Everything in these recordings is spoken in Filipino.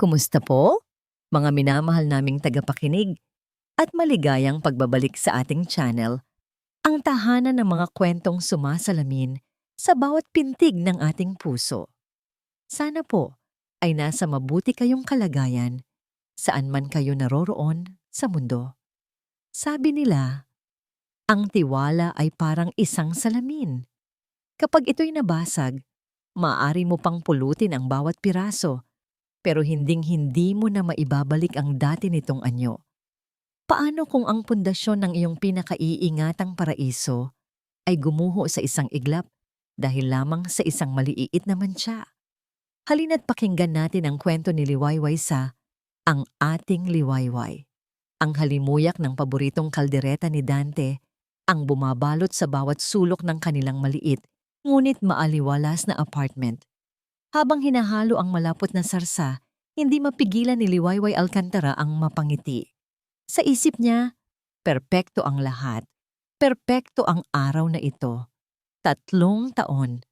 Kumusta po? Mga minamahal naming tagapakinig at maligayang pagbabalik sa ating channel, ang tahanan ng mga kwentong sumasalamin sa bawat pintig ng ating puso. Sana po ay nasa mabuti kayong kalagayan saan man kayo naroroon sa mundo. Sabi nila, ang tiwala ay parang isang salamin. Kapag ito'y nabasag, maaari mo pang pulutin ang bawat piraso pero hinding-hindi mo na maibabalik ang dati nitong anyo. Paano kung ang pundasyon ng iyong pinakaiingatang paraiso ay gumuho sa isang iglap dahil lamang sa isang maliit na mantsa? Halina't pakinggan natin ang kwento ni Liwayway sa Ang Ating Liwayway. Ang halimuyak ng paboritong kaldereta ni Dante ang bumabalot sa bawat sulok ng kanilang maliit ngunit maaliwalas na apartment. Habang hinahalo ang malapot na sarsa, hindi mapigilan ni Liwayway Alcantara ang mapangiti. Sa isip niya, perpekto ang lahat. Perpekto ang araw na ito. 3 taon.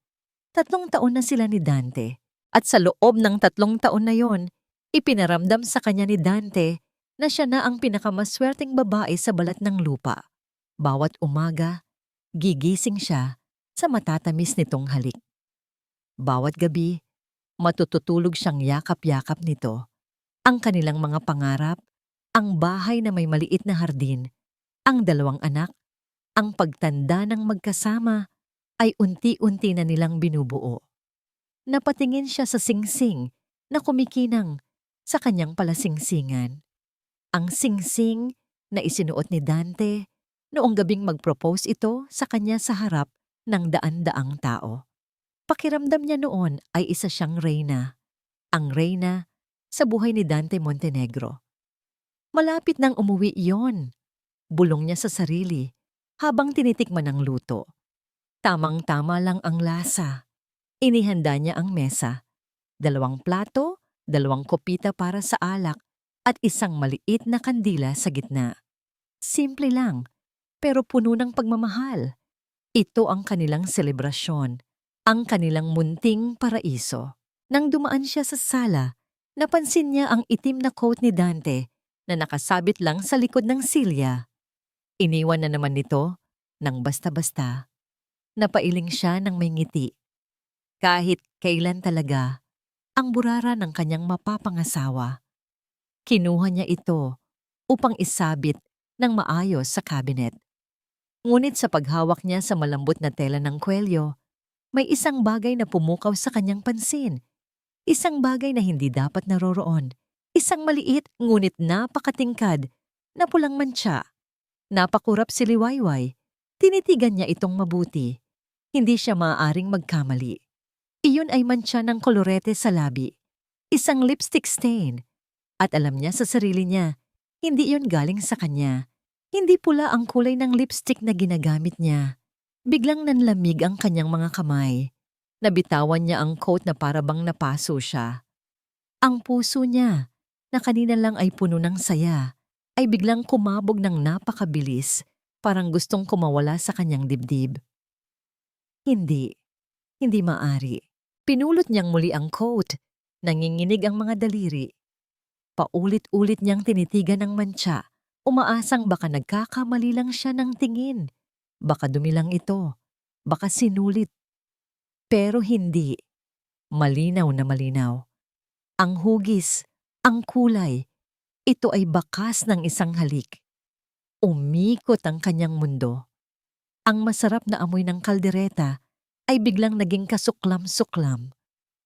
3 taon na sila ni Dante. At sa loob ng 3 taon na yon, ipinaramdam sa kanya ni Dante na siya na ang pinakamaswerteng babae sa balat ng lupa. Bawat umaga, gigising siya sa matatamis nitong halik. Bawat gabi, matututulog siyang yakap-yakap nito. Ang kanilang mga pangarap, ang bahay na may maliit na hardin, ang 2 anak, ang pagtanda ng magkasama, ay unti-unti na nilang binubuo. Napatingin siya sa singsing na kumikinang sa kanyang palasingsingan. Ang singsing na isinuot ni Dante noong gabing mag-propose ito sa kanya sa harap ng daan-daang tao. Pakiramdam niya noon ay isa siyang reyna. Ang reyna sa buhay ni Dante Montenegro. Malapit nang umuwi iyon. Bulong niya sa sarili habang tinitikman ang luto. Tamang-tama lang ang lasa. Inihanda niya ang mesa. 2 plato, 2 kopita para sa alak at isang maliit na kandila sa gitna. Simple lang, pero puno ng pagmamahal. Ito ang kanilang selebrasyon, ang kanilang munting paraiso. Nang dumaan siya sa sala, napansin niya ang itim na coat ni Dante na nakasabit lang sa likod ng silya. Iniwan na naman nito nang basta-basta. Napailing siya ng may ngiti. Kahit kailan talaga, ang burara ng kanyang mapapangasawa. Kinuha niya ito upang isabit ng maayos sa cabinet. Ngunit sa paghawak niya sa malambot na tela ng kwelyo, may isang bagay na pumukaw sa kanyang pansin. Isang bagay na hindi dapat naroroon. Isang maliit ngunit napakatingkad na pulang mantsa. Napakurap si Liwayway. Tinitigan niya itong mabuti. Hindi siya maaaring magkamali. Iyon ay mantsa ng kolorete sa labi. Isang lipstick stain. At alam niya sa sarili niya, hindi iyon galing sa kanya. Hindi pula ang kulay ng lipstick na ginagamit niya. Biglang nanlamig ang kanyang mga kamay. Nabitawan niya ang coat na parabang napaso siya. Ang puso niya, na kanina lang ay puno ng saya, ay biglang kumabog ng napakabilis, parang gustong kumawala sa kanyang dibdib. Hindi maari. Pinulot niyang muli ang coat. Nanginginig ang mga daliri. Paulit-ulit niyang tinitigan ang mantsa. Umaasang baka nagkakamali lang siya ng tingin. Baka dumilang ito. Baka sinulit. Pero hindi. Malinaw na malinaw. Ang hugis, ang kulay, ito ay bakas ng isang halik. Umikot ang kanyang mundo. Ang masarap na amoy ng kaldereta ay biglang naging kasuklam-suklam.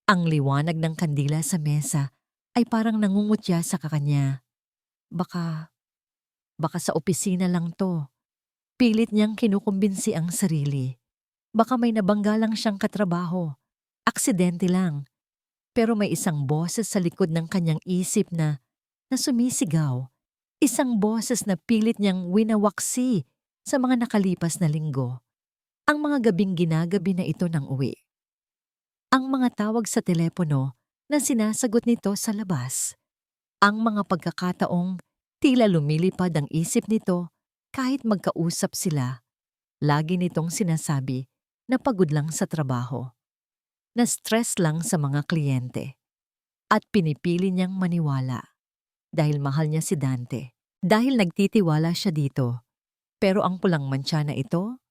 Ang liwanag ng kandila sa mesa ay parang nangungutya sa kanya. Baka sa opisina lang to. Pilit niyang kinukumbinsi ang sarili. Baka may nabangga lang siyang katrabaho. Aksidente lang. Pero may isang boses sa likod ng kanyang isip na sumisigaw. Isang boses na pilit niyang winawaksi sa mga nakalipas na linggo. Ang mga gabing ginagabi na ito ng uwi. Ang mga tawag sa telepono na sinasagot nito sa labas. Ang mga pagkakataong tila lumilipad ang isip nito kahit magkausap sila. Lagi nitong sinasabi na pagod lang sa trabaho. Na stress lang sa mga kliyente. at pinipili niyang maniwala dahil mahal niya si Dante. Dahil nagtitiwala siya dito. Pero ang pulang mantsa na ito,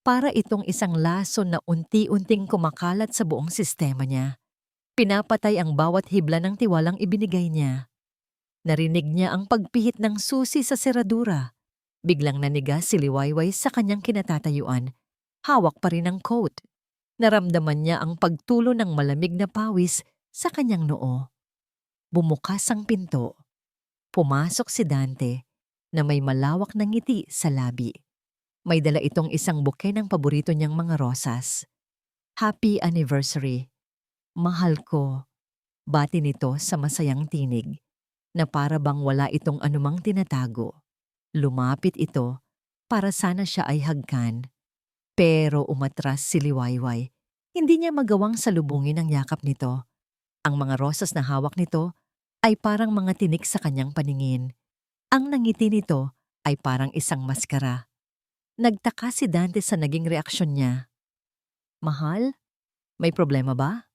para itong isang lason na unti-unting kumakalat sa buong sistema niya. Pinapatay ang bawat hibla ng tiwalang ibinigay niya. Narinig niya ang pagpihit ng susi sa seradura. Biglang nanigas si Liwayway sa kanyang kinatatayuan. Hawak pa rin ang coat. Naramdaman niya ang pagtulo ng malamig na pawis sa kanyang noo. Bumukas ang pinto. Pumasok si Dante na may malawak na ngiti sa labi. May dala itong isang buke ng paborito niyang mga rosas. Happy anniversary. Mahal ko. Bati nito sa masayang tinig na para bang wala itong anumang tinatago. Lumapit ito para sana siya ay hagkan. Pero umatras si Liwayway. Hindi niya magawang salubungin ang yakap nito. Ang mga rosas na hawak nito ay parang mga tinik sa kanyang paningin. Ang nangiti nito ay parang isang maskara. Nagtaka si Dante sa naging reaksyon niya. Mahal? May problema ba?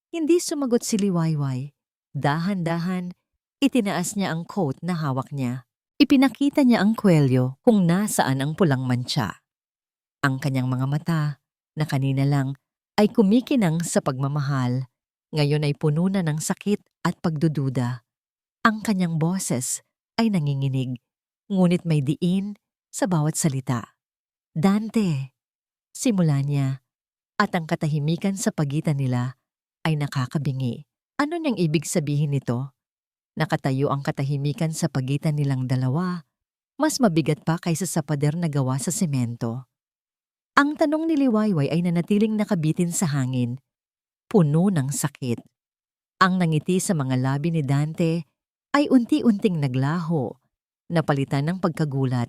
Hindi sumagot si Liwayway. Dahan-dahan, itinaas niya ang coat na hawak niya. Ipinakita niya ang kwelyo kung nasaan ang pulang mantsa. Ang kanyang mga mata, na kanina lang, ay kumikinang sa pagmamahal. Ngayon ay puno na ng sakit at pagdududa. Ang kanyang boses ay nanginginig, ngunit may diin sa bawat salita. Dante, simula niya, at ang katahimikan sa pagitan nila ay nakakabingi. Ano niyang ibig sabihin nito? Nakatayo ang katahimikan sa pagitan nilang dalawa, mas mabigat pa kaysa sa pader na gawa sa semento. Ang tanong ni Liwayway ay nanatiling nakabitin sa hangin, puno ng sakit. Ang nangiti sa mga labi ni Dante ay unti-unting naglaho, napalitan ng pagkagulat,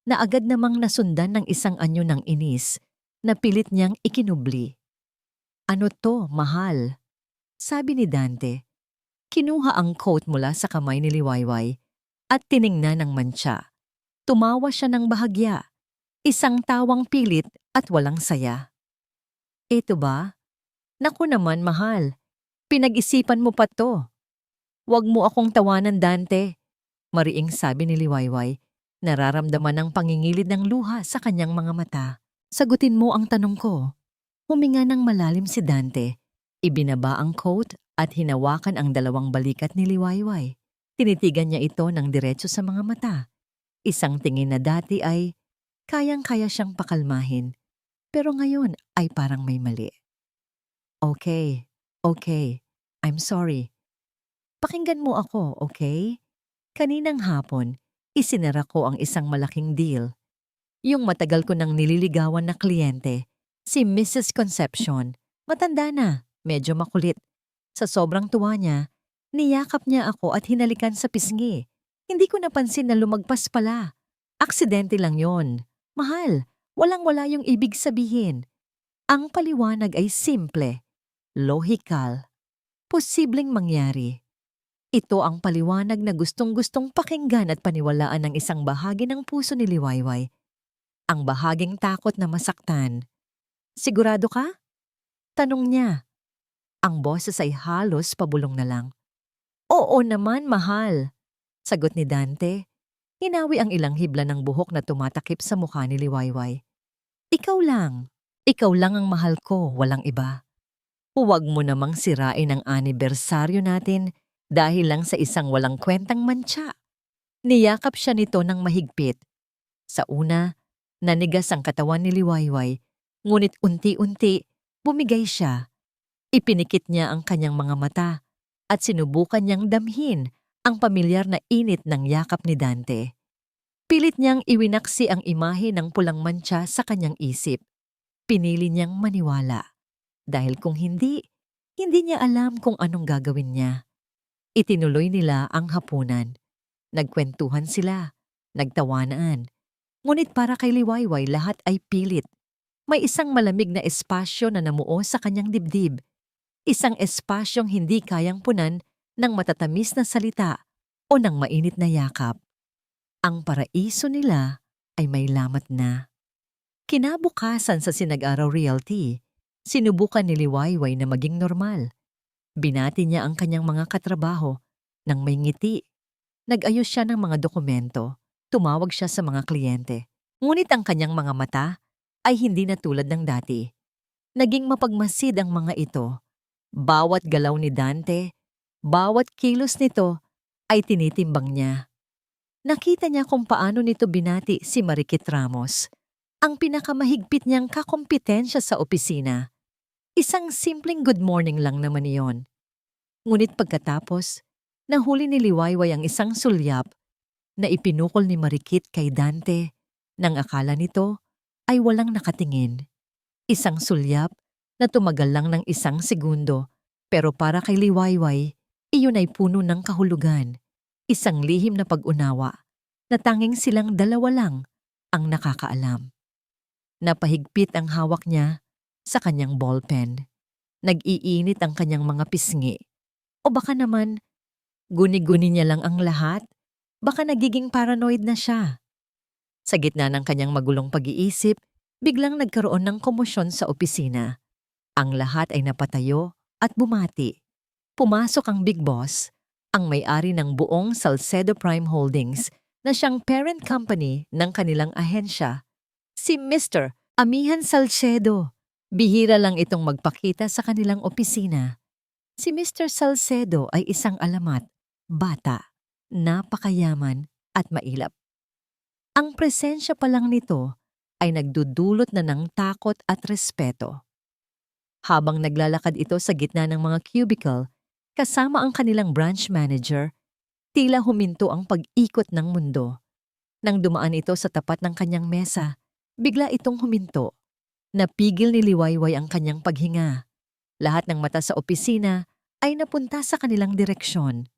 na agad namang nasundan ng isang anyo ng inis na pilit niyang ikinubli. Ano to, mahal? Sabi ni Dante. Kinuha ang coat mula sa kamay ni Liwayway at tiningnan ng mantsa. Tumawa siya ng bahagya, isang tawang pilit at walang saya. Eto ba? Naku naman, mahal. Pinag-isipan mo pa to. Huwag mo akong tawanan, Dante. Mariing sabi ni Liwayway, nararamdaman ang pangingilid ng luha sa kanyang mga mata. Sagutin mo ang tanong ko. Huminga ng malalim si Dante. Ibinaba ang coat at hinawakan ang dalawang balikat ni Liwayway. Tinitigan niya ito ng diretso sa mga mata. Isang tingin na dati ay kayang-kaya siyang pakalmahin, pero ngayon ay parang may mali. Okay, I'm sorry. Pakinggan mo ako, okay? Kaninang hapon, isinara ko ang isang malaking deal. Yung matagal ko nang nililigawan na kliyente, si Mrs. Concepcion, matanda na, medyo makulit. Sa sobrang tuwa niya, niyakap niya ako at hinalikan sa pisngi. Hindi ko napansin na lumagpas pala. Aksidente lang yon. Mahal, walang-wala yung ibig sabihin. Ang paliwanag ay simple, lohikal, posibleng mangyari. Ito ang paliwanag na gustong-gustong pakinggan at paniwalaan ng isang bahagi ng puso ni Liwayway. Ang bahaging takot na masaktan. Sigurado ka? Tanong niya. Ang boses ay halos pabulong na lang. Oo naman, mahal. Sagot ni Dante. Hinawi ang ilang hibla ng buhok na tumatakip sa mukha ni Liwayway. Ikaw lang ang mahal ko, walang iba. Huwag mo namang sirain ang anibersaryo natin dahil lang sa isang walang kwentang mantsa. Niyakap siya nito ng mahigpit. Sa una, nanigas ang katawan ni Liwayway, ngunit unti-unti, bumigay siya. Ipinikit niya ang kanyang mga mata at sinubukan niyang damhin ang pamilyar na init ng yakap ni Dante. Pilit niyang iwinaksi ang imahe ng pulang mantsa sa kanyang isip. Pinili niyang maniwala. Dahil kung hindi niya alam kung anong gagawin niya. Itinuloy nila ang hapunan. Nagkwentuhan sila, nagtawanan. Ngunit para kay Liwayway lahat ay pilit. May isang malamig na espasyo na namuo sa kanyang dibdib. Isang espasyong hindi kayang punan ng matatamis na salita o ng mainit na yakap. Ang paraiso nila ay may lamat na. Kinabukasan sa Sinag-araw Realty, sinubukan ni Liwayway na maging normal. Binati niya ang kanyang mga katrabaho nang may ngiti. Nag-ayos siya ng mga dokumento. Tumawag siya sa mga kliyente. Ngunit ang kanyang mga mata ay hindi na tulad ng dati. Naging mapagmasid ang mga ito. Bawat galaw ni Dante, bawat kilos nito ay tinitimbang niya. Nakita niya kung paano nito binati si Mariquit Ramos, ang pinakamahigpit niyang kakompetensya sa opisina. Isang simpleng good morning lang naman iyon. Ngunit pagkatapos, nahuli ni Liwayway ang isang sulyap na ipinukol ni Mariquit kay Dante nang akala nito ay walang nakatingin. Isang sulyap na tumagal lang ng 1 segundo pero para kay Liwayway, iyon ay puno ng kahulugan. Isang lihim na pag-unawa na tanging silang dalawa lang ang nakakaalam. Napahigpit ang hawak niya sa kanyang ballpen. Nag-iinit ang kanyang mga pisngi. O baka naman, guni-guni niya lang ang lahat? Baka nagiging paranoid na siya. Sa gitna ng kanyang magulong pag-iisip, biglang nagkaroon ng komosyon sa opisina. Ang lahat ay napatayo at bumati. Pumasok ang big boss, ang may-ari ng buong Salcedo Prime Holdings na siyang parent company ng kanilang ahensya, si Mr. Amihan Salcedo. Bihira lang itong magpakita sa kanilang opisina. Si Mr. Salcedo ay isang alamat, bata, napakayaman at mailap. Ang presensya pa lang nito ay nagdudulot na ng takot at respeto. Habang naglalakad ito sa gitna ng mga cubicle, kasama ang kanilang branch manager, tila huminto ang pag-ikot ng mundo. Nang dumaan ito sa tapat ng kanyang mesa, bigla itong huminto. Napigil ni Liwayway ang kanyang paghinga. Lahat ng mata sa opisina ay napunta sa kanilang direksyon.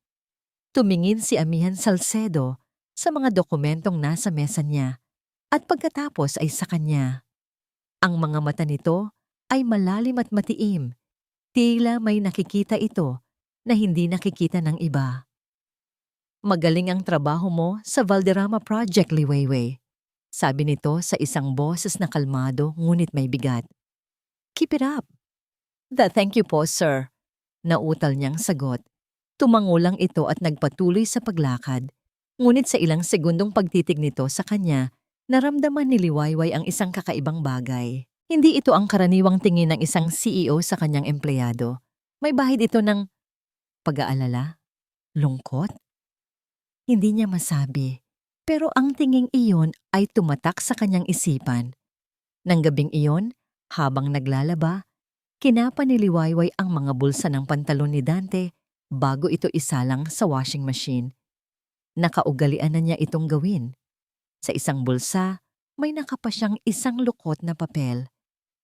Tumingin si Amihan Salcedo sa mga dokumentong nasa mesa niya at pagkatapos ay sa kanya. Ang mga mata nito ay malalim at matiim. Tila may nakikita ito na hindi nakikita ng iba. Magaling ang trabaho mo sa Valderrama Project, Liwayway. Sabi nito sa isang boses na kalmado ngunit may bigat. Keep it up. Thank you po, sir. Nautal niyang sagot. Tumango lang ito at nagpatuloy sa paglakad. Ngunit sa ilang segundong pagtitig nito sa kanya, naramdaman ni Liwayway ang isang kakaibang bagay. Hindi ito ang karaniwang tingin ng isang CEO sa kanyang empleyado. May bahid ito ng pag-aalala, lungkot. Hindi niya masabi. Pero ang tinging iyon ay tumatak sa kanyang isipan. Nang gabing iyon, habang naglalaba, kinapa ni Liwayway ang mga bulsa ng pantalon ni Dante bago ito isalang sa washing machine. Nakaugalian na niya itong gawin. Sa isang bulsa, may nakapasyang isang lukot na papel.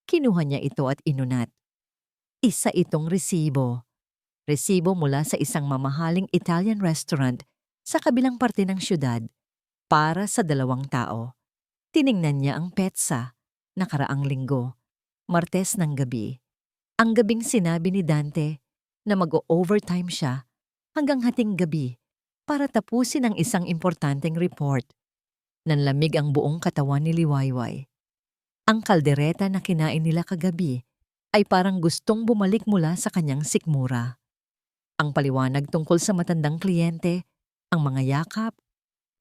Kinuha niya ito at inunat. Isa itong resibo. Resibo mula sa isang mamahaling Italian restaurant sa kabilang parte ng syudad. Para sa 2 tao. Tiningnan niya ang petsa, nakaraang linggo, Martes ng gabi. Ang gabing sinabi ni Dante na mag-o-overtime siya hanggang hating gabi para tapusin ang isang importanteng report. Nanlamig ang buong katawan ni Liwayway. Ang kaldereta na kinain nila kagabi ay parang gustong bumalik mula sa kanyang sikmura. Ang paliwanag tungkol sa matandang kliyente, ang mga yakap,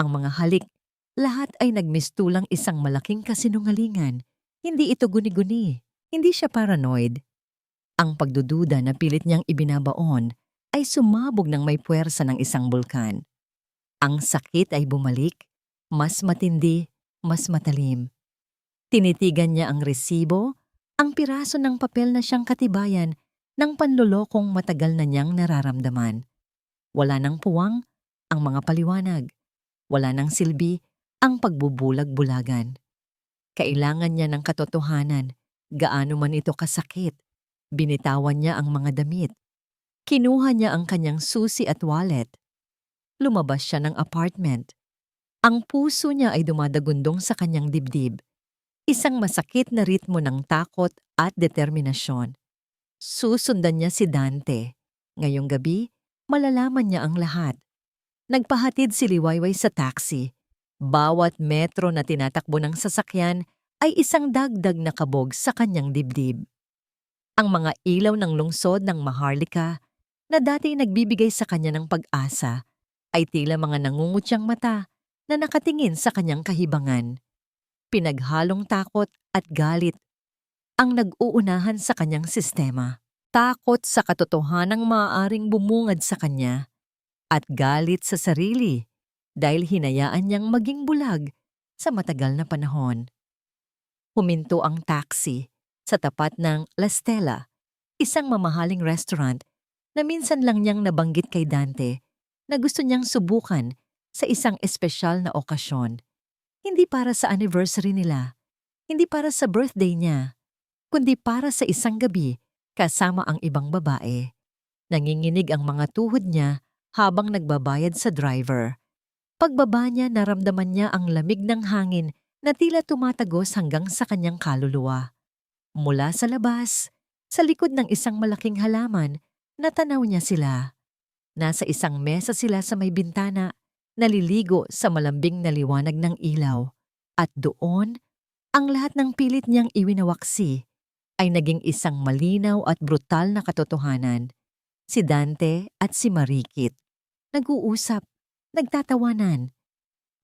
ang mga halik, lahat ay nagmistulang isang malaking kasinungalingan. Hindi ito guni-guni. Hindi siya paranoid. Ang pagdududa na pilit niyang ibinabaon ay sumabog ng may puwersa ng isang bulkan. Ang sakit ay bumalik, mas matindi, mas matalim. Tinitigan niya ang resibo, ang piraso ng papel na siyang katibayan ng panlolokong matagal na niyang nararamdaman. Wala nang puwang ang mga paliwanag. Wala nang silbi ang pagbubulag-bulagan. Kailangan niya ng katotohanan, gaano man ito kasakit. Binitawan niya ang mga damit. Kinuha niya ang kanyang susi at wallet. Lumabas siya ng apartment. Ang puso niya ay dumadagundong sa kanyang dibdib. Isang masakit na ritmo ng takot at determinasyon. Susundan niya si Dante. Ngayong gabi, malalaman niya ang lahat. Nagpahatid si Liwayway sa taxi. Bawat metro na tinatakbo ng sasakyan ay isang dagdag na kabog sa kanyang dibdib. Ang mga ilaw ng lungsod ng Maharlika na dati nagbibigay sa kanya ng pag-asa ay tila mga nangungutyang mata na nakatingin sa kanyang kahibangan. Pinaghalong takot at galit ang nag-uunahan sa kanyang sistema. Takot sa katotohanang maaaring bumungad sa kanya at galit sa sarili dahil hinayaan niyang maging bulag sa matagal na panahon. Huminto ang taxi sa tapat ng La Stella, isang mamahaling restaurant na minsan lang niyang nabanggit kay Dante na gusto niyang subukan sa isang espesyal na okasyon. Hindi para sa anniversary nila, hindi para sa birthday niya, kundi para sa isang gabi kasama ang ibang babae. Nanginginig ang mga tuhod niya habang nagbabayad sa driver. Pagbaba niya, naramdaman niya ang lamig ng hangin na tila tumatagos hanggang sa kanyang kaluluwa. Mula sa labas, sa likod ng isang malaking halaman, natanaw niya sila. Nasa isang mesa sila sa may bintana, naliligo sa malambing na liwanag ng ilaw. At doon, ang lahat ng pilit niyang iwinawaksi ay naging isang malinaw at brutal na katotohanan. Si Dante at si Marikit. Nag-uusap, nagtatawanan.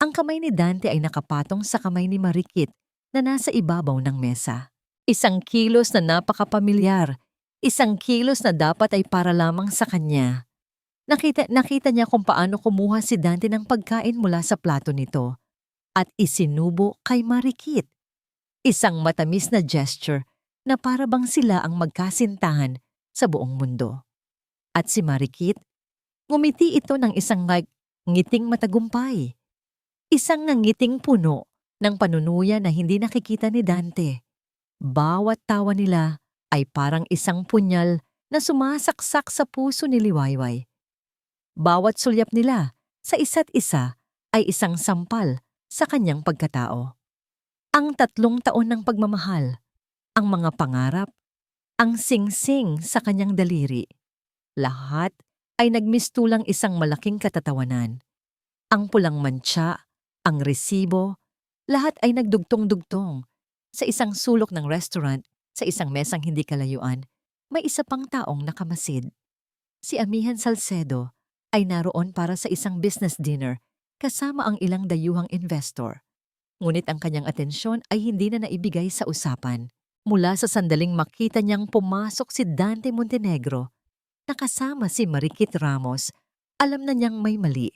Ang kamay ni Dante ay nakapatong sa kamay ni Marikit na nasa ibabaw ng mesa. Isang kilos na napakapamilyar, isang kilos na dapat ay para lamang sa kanya. Nakita niya kung paano kumuha si Dante ng pagkain mula sa plato nito at isinubo kay Marikit. Isang matamis na gesture na para bang sila ang magkasintahan sa buong mundo. At si Marikit, ngumiti ito ng isang ngiting matagumpay. Isang ngiting puno ng panunuya na hindi nakikita ni Dante. Bawat tawa nila ay parang isang punyal na sumasaksak sa puso ni Liwayway. Bawat sulyap nila sa isa't isa ay isang sampal sa kanyang pagkatao. Ang 3 taon ng pagmamahal, ang mga pangarap, ang singsing sa kanyang daliri. Lahat ay nagmistulang isang malaking katatawanan. Ang pulang mantsa, ang resibo, lahat ay nagdugtong-dugtong. Sa isang sulok ng restaurant, sa isang mesang hindi kalayuan, may isa pang taong nakamasid. Si Amihan Salcedo ay naroon para sa isang business dinner kasama ang ilang dayuhang investor. Ngunit ang kanyang atensyon ay hindi na naibigay sa usapan. Mula sa sandaling makita niyang pumasok si Dante Montenegro, nakasama si Marikit Ramos, alam na niyang may mali.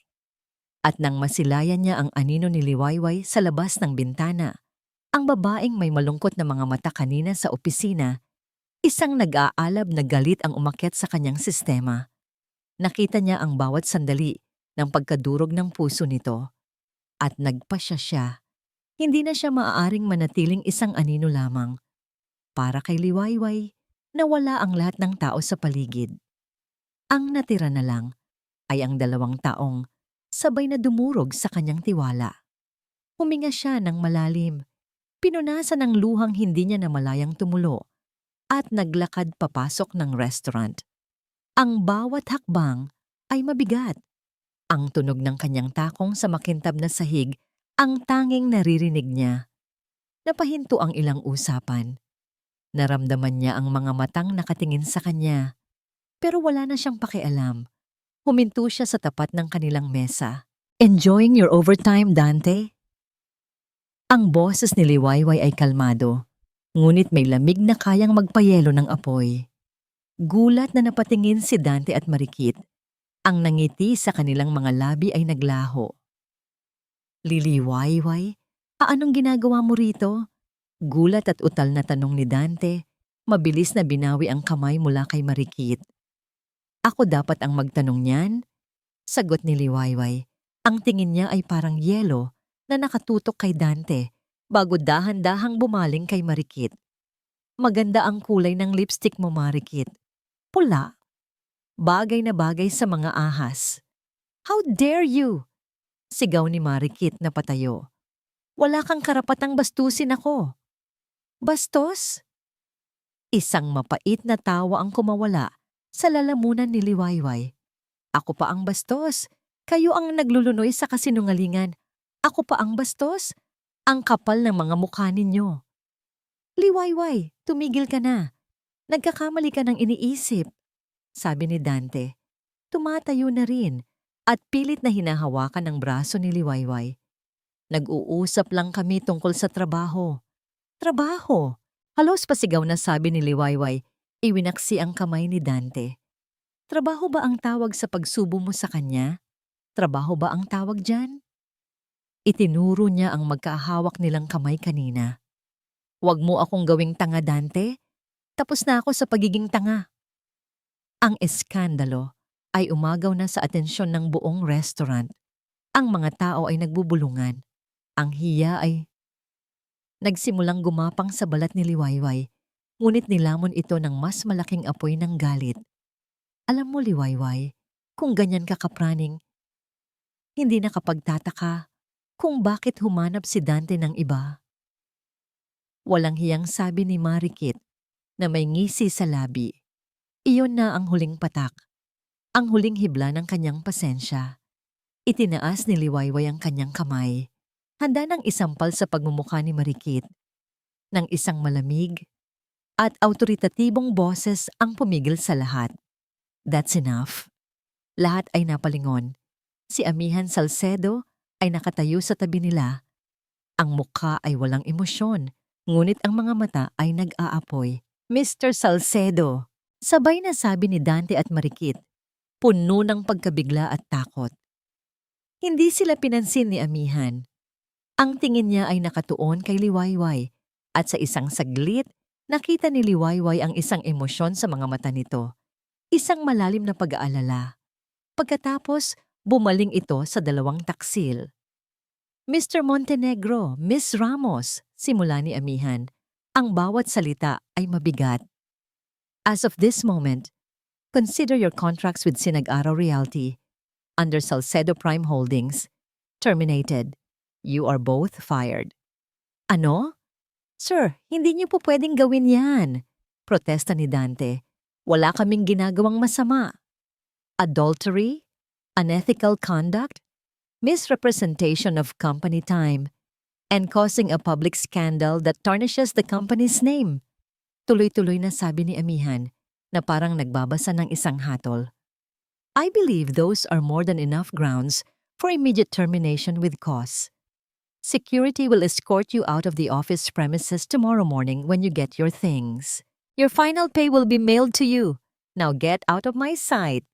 At nang masilayan niya ang anino ni Liwayway sa labas ng bintana, ang babaeng may malungkot na mga mata kanina sa opisina, isang nag-aalab na galit ang umakyat sa kanyang sistema. Nakita niya ang bawat sandali ng pagkadurog ng puso nito. At nagpasya siya. Hindi na siya maaaring manatiling isang anino lamang. Para kay Liwayway, nawala ang lahat ng tao sa paligid. Ang natira na lang ay ang 2 taong sabay na dumurog sa kanyang tiwala. Huminga siya ng malalim. Pinunasan ng luhang hindi niya namalayang tumulo at naglakad papasok ng restaurant. Ang bawat hakbang ay mabigat. Ang tunog ng kanyang takong sa makintab na sahig ang tanging naririnig niya. Napahinto ang ilang usapan. Naramdaman niya ang mga matang nakatingin sa kanya. Pero wala na siyang pakialam. Huminto siya sa tapat ng kanilang mesa. Enjoying your overtime, Dante? Ang boses ni Liwayway ay kalmado, ngunit may lamig na kayang magpayelo ng apoy. Gulat na napatingin si Dante at Marikit. Ang nangiti sa kanilang mga labi ay naglaho. Liwayway, anong ginagawa mo rito? Gulat at utal na tanong ni Dante. Mabilis na binawi ang kamay mula kay Marikit. Ako dapat ang magtanong niyan? Sagot ni Liwayway. Ang tingin niya ay parang yelo na nakatutok kay Dante bago dahan-dahang bumaling kay Marikit. Maganda ang kulay ng lipstick mo, Marikit. Pula. Bagay na bagay sa mga ahas. How dare you? Sigaw ni Marikit na patayo. Wala kang karapatang bastusin ako. Bastos? Isang mapait na tawa ang kumawala sa lalamunan ni Liwayway. Ako pa ang bastos. Kayo ang naglulunoy sa kasinungalingan. Ako pa ang bastos. Ang kapal ng mga mukha ninyo. Liwayway, tumigil ka na. Nagkakamali ka ng iniisip, sabi ni Dante. tumatayo na rin at pilit na hinahawakan ng braso ni Liwayway. Nag-uusap lang kami tungkol sa trabaho. Trabaho! Halos pasigaw na sabi ni Liwayway, iwinaksi ang kamay ni Dante. Trabaho ba ang tawag sa pagsubo mo sa kanya? Trabaho ba ang tawag dyan? Itinuro niya ang magkahawak nilang kamay kanina. Huwag mo akong gawing tanga, Dante. Tapos na ako sa pagiging tanga. Ang eskandalo ay umagaw na sa atensyon ng buong restaurant. Ang mga tao ay nagbubulungan. Ang hiya ay nagsimulang gumapang sa balat ni Liwayway, ngunit nilamon ito ng mas malaking apoy ng galit. Alam mo, Liwayway, kung ganyan ka kapraning, hindi nakapagtataka kung bakit humanap si Dante ng iba. Walang hiyang sabi ni Marikit na may ngisi sa labi. Iyon na ang huling patak, ang huling hibla ng kanyang pasensya. Itinaas ni Liwayway ang kanyang kamay, handa ng isampal sa pagmumukha ni Marikit. Nang isang malamig at autoritatibong boses ang pumigil sa lahat. That's enough. Lahat ay napalingon. Si Amihan Salcedo ay nakatayo sa tabi nila. Ang mukha ay walang emosyon, ngunit ang mga mata ay nag-aapoy. Mr. Salcedo, sabay na sabi ni Dante at Marikit, puno ng pagkabigla at takot. Hindi sila pinansin ni Amihan. Ang tingin niya ay nakatuon kay Liwayway at sa isang saglit, nakita ni Liwayway ang isang emosyon sa mga mata nito. Isang malalim na pag-aalala. Pagkatapos, bumaling ito sa dalawang taksil. Mr. Montenegro, Miss Ramos, simula ni Amihan. Ang bawat salita ay mabigat. As of this moment, consider your contracts with Sinag-Araw Realty under Salcedo Prime Holdings terminated. You are both fired. Ano? Sir, hindi niyo po pwedeng gawin yan. Protesta ni Dante. Wala kaming ginagawang masama. Adultery, unethical conduct, misrepresentation of company time, and causing a public scandal that tarnishes the company's name. Tuloy-tuloy na sabi ni Amihan na parang nagbabasa ng isang hatol. I believe those are more than enough grounds for immediate termination with cause. Security will escort you out of the office premises tomorrow morning when you get your things. Your final pay will be mailed to you. Now get out of my sight.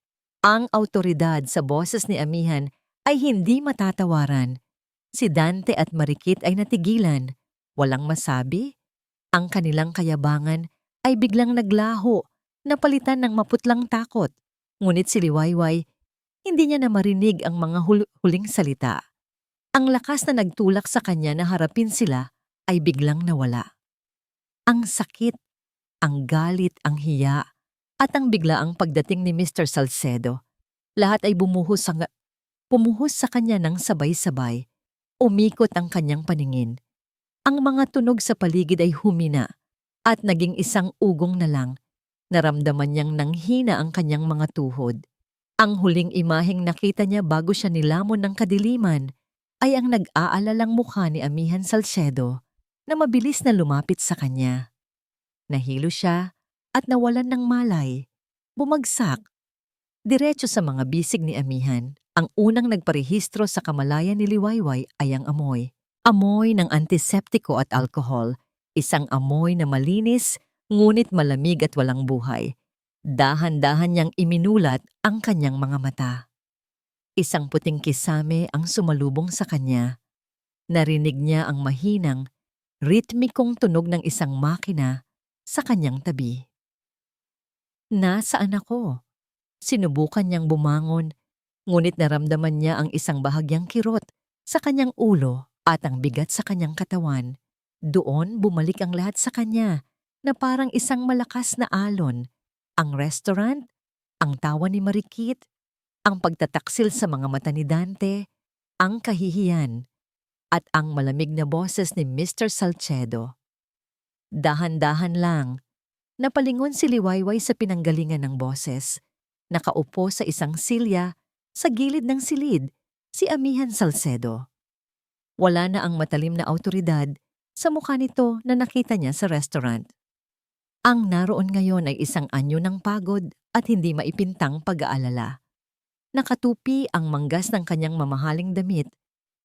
Ang autoridad sa boses ni Amihan ay hindi matatawaran. Si Dante at Marikit ay natigilan. Walang masabi. Ang kanilang kayabangan ay biglang naglaho, napalitan ng maputlang takot. Ngunit si Liwayway, hindi niya na marinig ang mga huling salita. Ang lakas na nagtulak sa kanya na harapin sila ay biglang nawala. Ang sakit, ang galit, ang hiya, at ang biglaang pagdating ni Mr. Salcedo. Lahat ay bumuhos sa kanya ng sabay-sabay. Umikot ang kanyang paningin. Ang mga tunog sa paligid ay humina at naging isang ugong na lang. Naramdaman niyang nanghina ang kanyang mga tuhod. Ang huling imaheng nakita niya bago siya nilamon ng kadiliman ay ang nag-aalalang mukha ni Amihan Salcedo na mabilis na lumapit sa kanya. Nahilo siya at nawalan ng malay. Bumagsak. Diretso sa mga bisig ni Amihan. Ang unang nagparehistro sa kamalayan ni Liwayway ay ang amoy. Amoy ng antiseptiko at alkohol. Isang amoy na malinis, ngunit malamig at walang buhay. Dahan-dahan niyang iminulat ang kanyang mga mata. Isang puting kisame ang sumalubong sa kanya. Narinig niya ang mahinang, ritmikong tunog ng isang makina sa kanyang tabi. Nasaan ako? Sinubukan niyang bumangon, ngunit naramdaman niya ang isang bahagyang kirot sa kanyang ulo at ang bigat sa kanyang katawan. Doon bumalik ang lahat sa kanya na parang isang malakas na alon. Ang restaurant, ang tawa ni Marikit, ang pagtataksil sa mga mata ni Dante, ang kahihiyan, at ang malamig na boses ni Mr. Salcedo. Dahan-dahan lang, napalingon si Liwayway sa pinanggalingan ng boses. Nakaupo sa isang silya sa gilid ng silid, si Amihan Salcedo. Wala na ang matalim na awtoridad sa mukha nito na nakita niya sa restaurant. Ang naroon ngayon ay isang anyo ng pagod at hindi maipintang pag-aalala. Nakatupi ang manggas ng kanyang mamahaling damit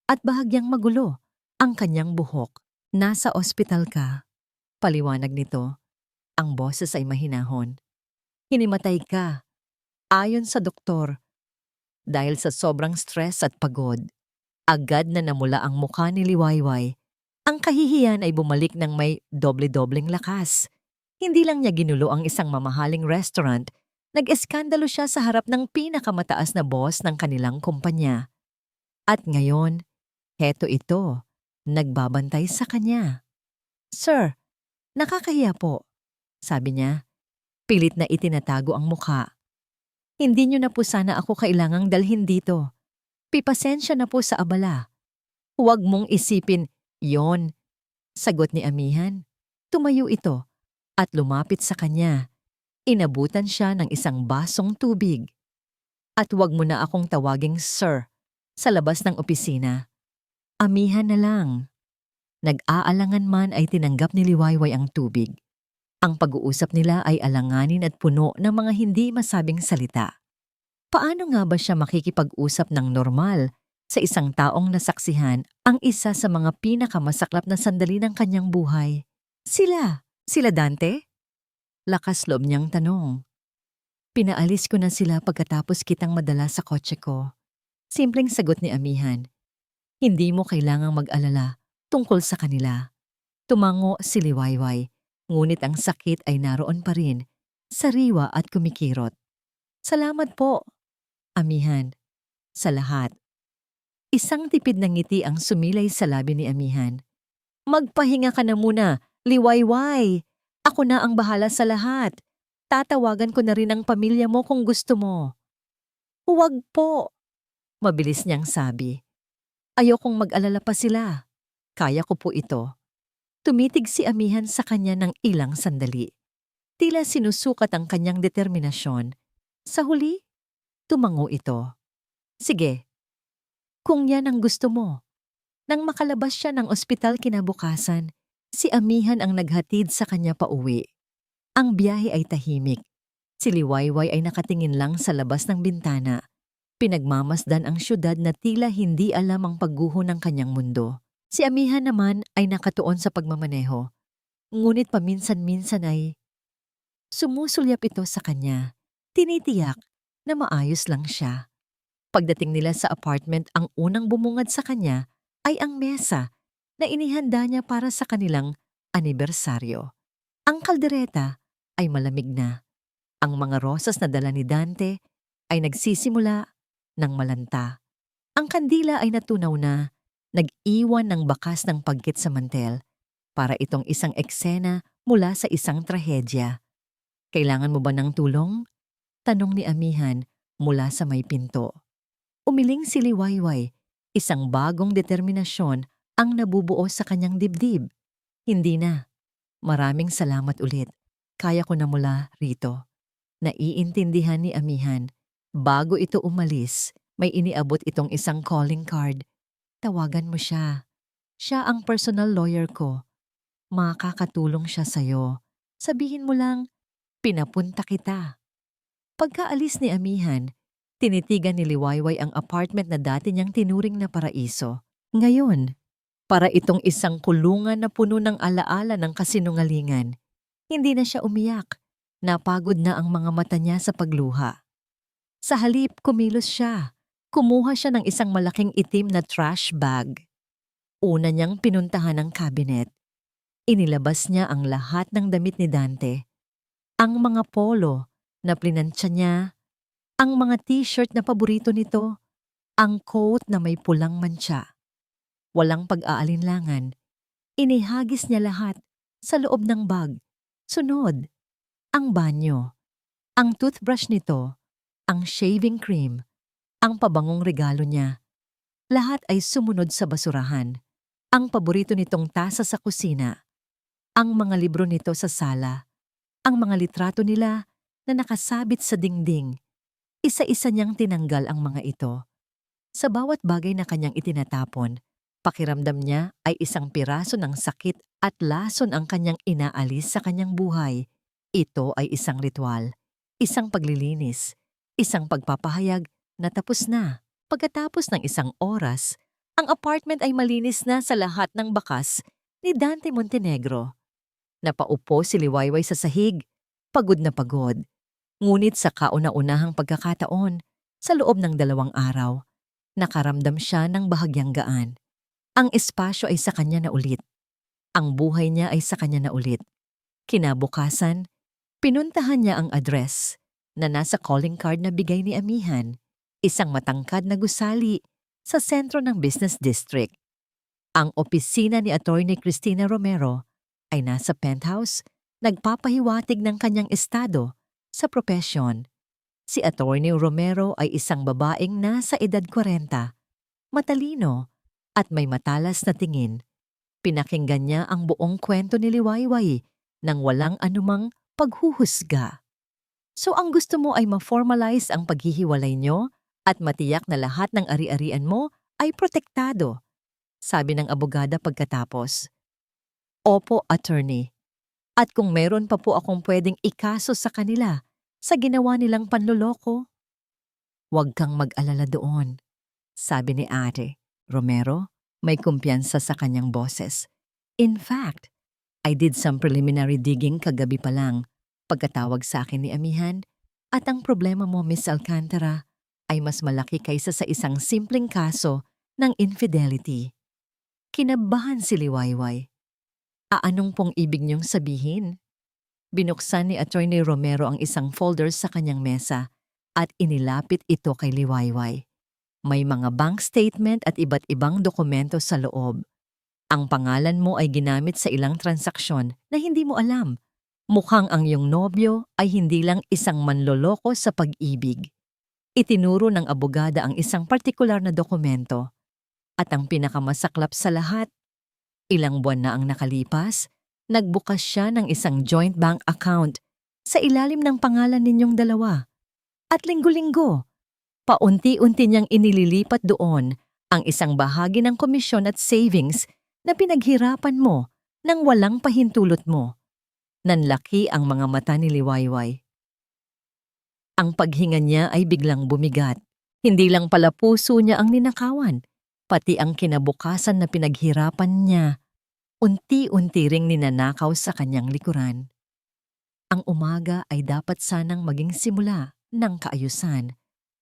at bahagyang magulo ang kanyang buhok. Nasa ospital ka. Paliwanag nito. Ang boses ay mahinahon. Hinimatay ka. Ayon sa doktor, dahil sa sobrang stress at pagod, agad na namula ang mukha ni Liwayway. Ang kahihiyan ay bumalik ng may doble-dobleng lakas. Hindi lang niya ginulo ang isang mamahaling restaurant, nag-eskandalo siya sa harap ng pinakamataas na boss ng kanilang kumpanya. At ngayon, heto ito, nagbabantay sa kanya. Sir, nakakahiya po, sabi niya. Pilit na itinatago ang mukha. Hindi niyo na po sana ako kailangang dalhin dito. Pipasensya na po sa abala. Huwag mong isipin, yon, sagot ni Amihan. Tumayo ito at lumapit sa kanya. Inabutan siya ng isang basong tubig. At huwag mo na akong tawaging sir sa labas ng opisina. Amihan na lang. Nag-aalangan man ay tinanggap ni Liwayway ang tubig. Ang pag-uusap nila ay alanganin at puno ng mga hindi masabing salita. Paano nga ba siya makikipag-usap ng normal sa isang taong nasaksihan ang isa sa mga pinakamasaklap na sandali ng kanyang buhay? Sila Dante? Lakas loob niyang tanong. Pinaalis ko na sila pagkatapos kitang madala sa kotse ko. Simpleng sagot ni Amihan. Hindi mo kailangang mag-alala tungkol sa kanila. Tumango si Liwayway. Ngunit ang sakit ay naroon pa rin, sariwa at kumikirot. Salamat po, Amihan, sa lahat. Isang tipid ng ngiti ang sumilay sa labi ni Amihan. Magpahinga ka na muna, Liwayway. Ako na ang bahala sa lahat. Tatawagan ko na rin ang pamilya mo kung gusto mo. Huwag po, mabilis niyang sabi. Ayokong mag-alala pa sila. Kaya ko po ito. Tumitig si Amihan sa kanya ng ilang sandali. Tila sinusukat ang kanyang determinasyon. Sa huli, tumango ito. Sige, kung yan ang gusto mo. Nang makalabas siya ng ospital kinabukasan, si Amihan ang naghatid sa kanya pauwi. Ang biyahe ay tahimik. Si Liwayway ay nakatingin lang sa labas ng bintana. Pinagmamasdan ang syudad na tila hindi alam ang pagguho ng kanyang mundo. Si Amihan naman ay nakatuon sa pagmamaneho. Ngunit paminsan-minsan ay sumusulyap ito sa kanya. Tinitiyak na maayos lang siya. Pagdating nila sa apartment, ang unang bumungad sa kanya ay ang mesa na inihanda niya para sa kanilang anibersaryo. Ang kaldereta ay malamig na. Ang mga rosas na dala ni Dante ay nagsisimula ng malanta. Ang kandila ay natunaw na, nag-iwan ng bakas ng pagkit sa mantel para itong isang eksena mula sa isang trahedya. Kailangan mo ba ng tulong? Tanong ni Amihan mula sa may pinto. Umiling si Liwayway, isang bagong determinasyon ang nabubuo sa kanyang dibdib. Hindi na. Maraming salamat ulit. Kaya ko na mula rito. Naiintindihan ni Amihan. Bago ito umalis, may iniabot itong isang calling card. Tawagan mo siya. Siya ang personal lawyer ko. Makakatulong siya sa'yo. Sabihin mo lang, pinapunta kita. Pagkaalis ni Amihan, tinitigan ni Liwayway ang apartment na dati niyang tinuring na paraiso. Ngayon, para itong isang kulungan na puno ng alaala ng kasinungalingan. Hindi na siya umiyak. Napagod na ang mga mata niya sa pagluha. Sa halip, kumilos siya. Kumuha siya ng isang malaking itim na trash bag. Una niyang pinuntahan ang cabinet. Inilabas niya ang lahat ng damit ni Dante. Ang mga polo na plinansya niya, ang mga t-shirt na paborito nito, ang coat na may pulang mantsa. Walang pag-aalinlangan. Inihagis niya lahat sa loob ng bag. Sunod, ang banyo, ang toothbrush nito, ang shaving cream, ang pabangong regalo niya. Lahat ay sumunod sa basurahan. Ang paborito nitong tasa sa kusina, ang mga libro nito sa sala, ang mga litrato nila na nakasabit sa dingding. Isa-isa niyang tinanggal ang mga ito. Sa bawat bagay na kanyang itinatapon, pakiramdam niya ay isang piraso ng sakit at lason ang kanyang inaalis sa kanyang buhay. Ito ay isang ritual, isang paglilinis, isang pagpapahayag na tapos na. Pagkatapos ng isang oras, ang apartment ay malinis na sa lahat ng bakas ni Dante Montenegro. Napaupo si Liwayway sa sahig, pagod na pagod. Ngunit sa kauna-unahang pagkakataon, sa loob ng 2 araw, nakaramdam siya ng bahagyang gaan. Ang espasyo ay sa kanya na ulit. Ang buhay niya ay sa kanya na ulit. Kinabukasan, pinuntahan niya ang address na nasa calling card na bigay ni Amihan, isang matangkad na gusali sa sentro ng business district. Ang opisina ni Attorney Cristina Romero ay nasa penthouse, nagpapahiwatig ng kanyang estado sa propesyon. Si Attorney Romero ay isang babaeng nasa edad 40, matalino at may matalas na tingin. Pinakinggan niya ang buong kwento ni Liwayway nang walang anumang paghuhusga. So ang gusto mo ay ma-formalize ang paghihiwalay nyo at matiyak na lahat ng ari-arian mo ay protektado, sabi ng abogada pagkatapos. Opo, attorney. At kung meron pa po akong pwedeng ikaso sa kanila sa ginawa nilang panloloko, huwag kang mag-alala doon, sabi ni Ate Romero, may kumpiyansa sa kanyang boses. In fact, I did some preliminary digging kagabi pa lang pagkatawag sa akin ni Amihan at ang problema mo, Miss Alcantara, ay mas malaki kaysa sa isang simpleng kaso ng infidelity. Kinabahan si Liwayway. Anong pong ibig niyong sabihin? Binuksan ni Attorney Romero ang isang folder sa kanyang mesa at inilapit ito kay Liwayway. May mga bank statement at iba't ibang dokumento sa loob. Ang pangalan mo ay ginamit sa ilang transaksyon na hindi mo alam. Mukhang ang iyong nobyo ay hindi lang isang manloloko sa pag-ibig. Itinuro ng abogada ang isang partikular na dokumento. At ang pinakamasaklap sa lahat, ilang buwan na ang nakalipas, nagbukas siya ng isang joint bank account sa ilalim ng pangalan ninyong dalawa. At linggo-linggo, paunti-unti niyang inililipat doon ang isang bahagi ng komisyon at savings na pinaghirapan mo nang walang pahintulot mo. Nanlaki ang mga mata ni Liwayway. Ang paghinga niya ay biglang bumigat. Hindi lang pala puso niya ang ninakawan, pati ang kinabukasan na pinaghirapan niya. Unti-unti ring ninanakaw sa kanyang likuran. Ang umaga ay dapat sanang maging simula ng kaayusan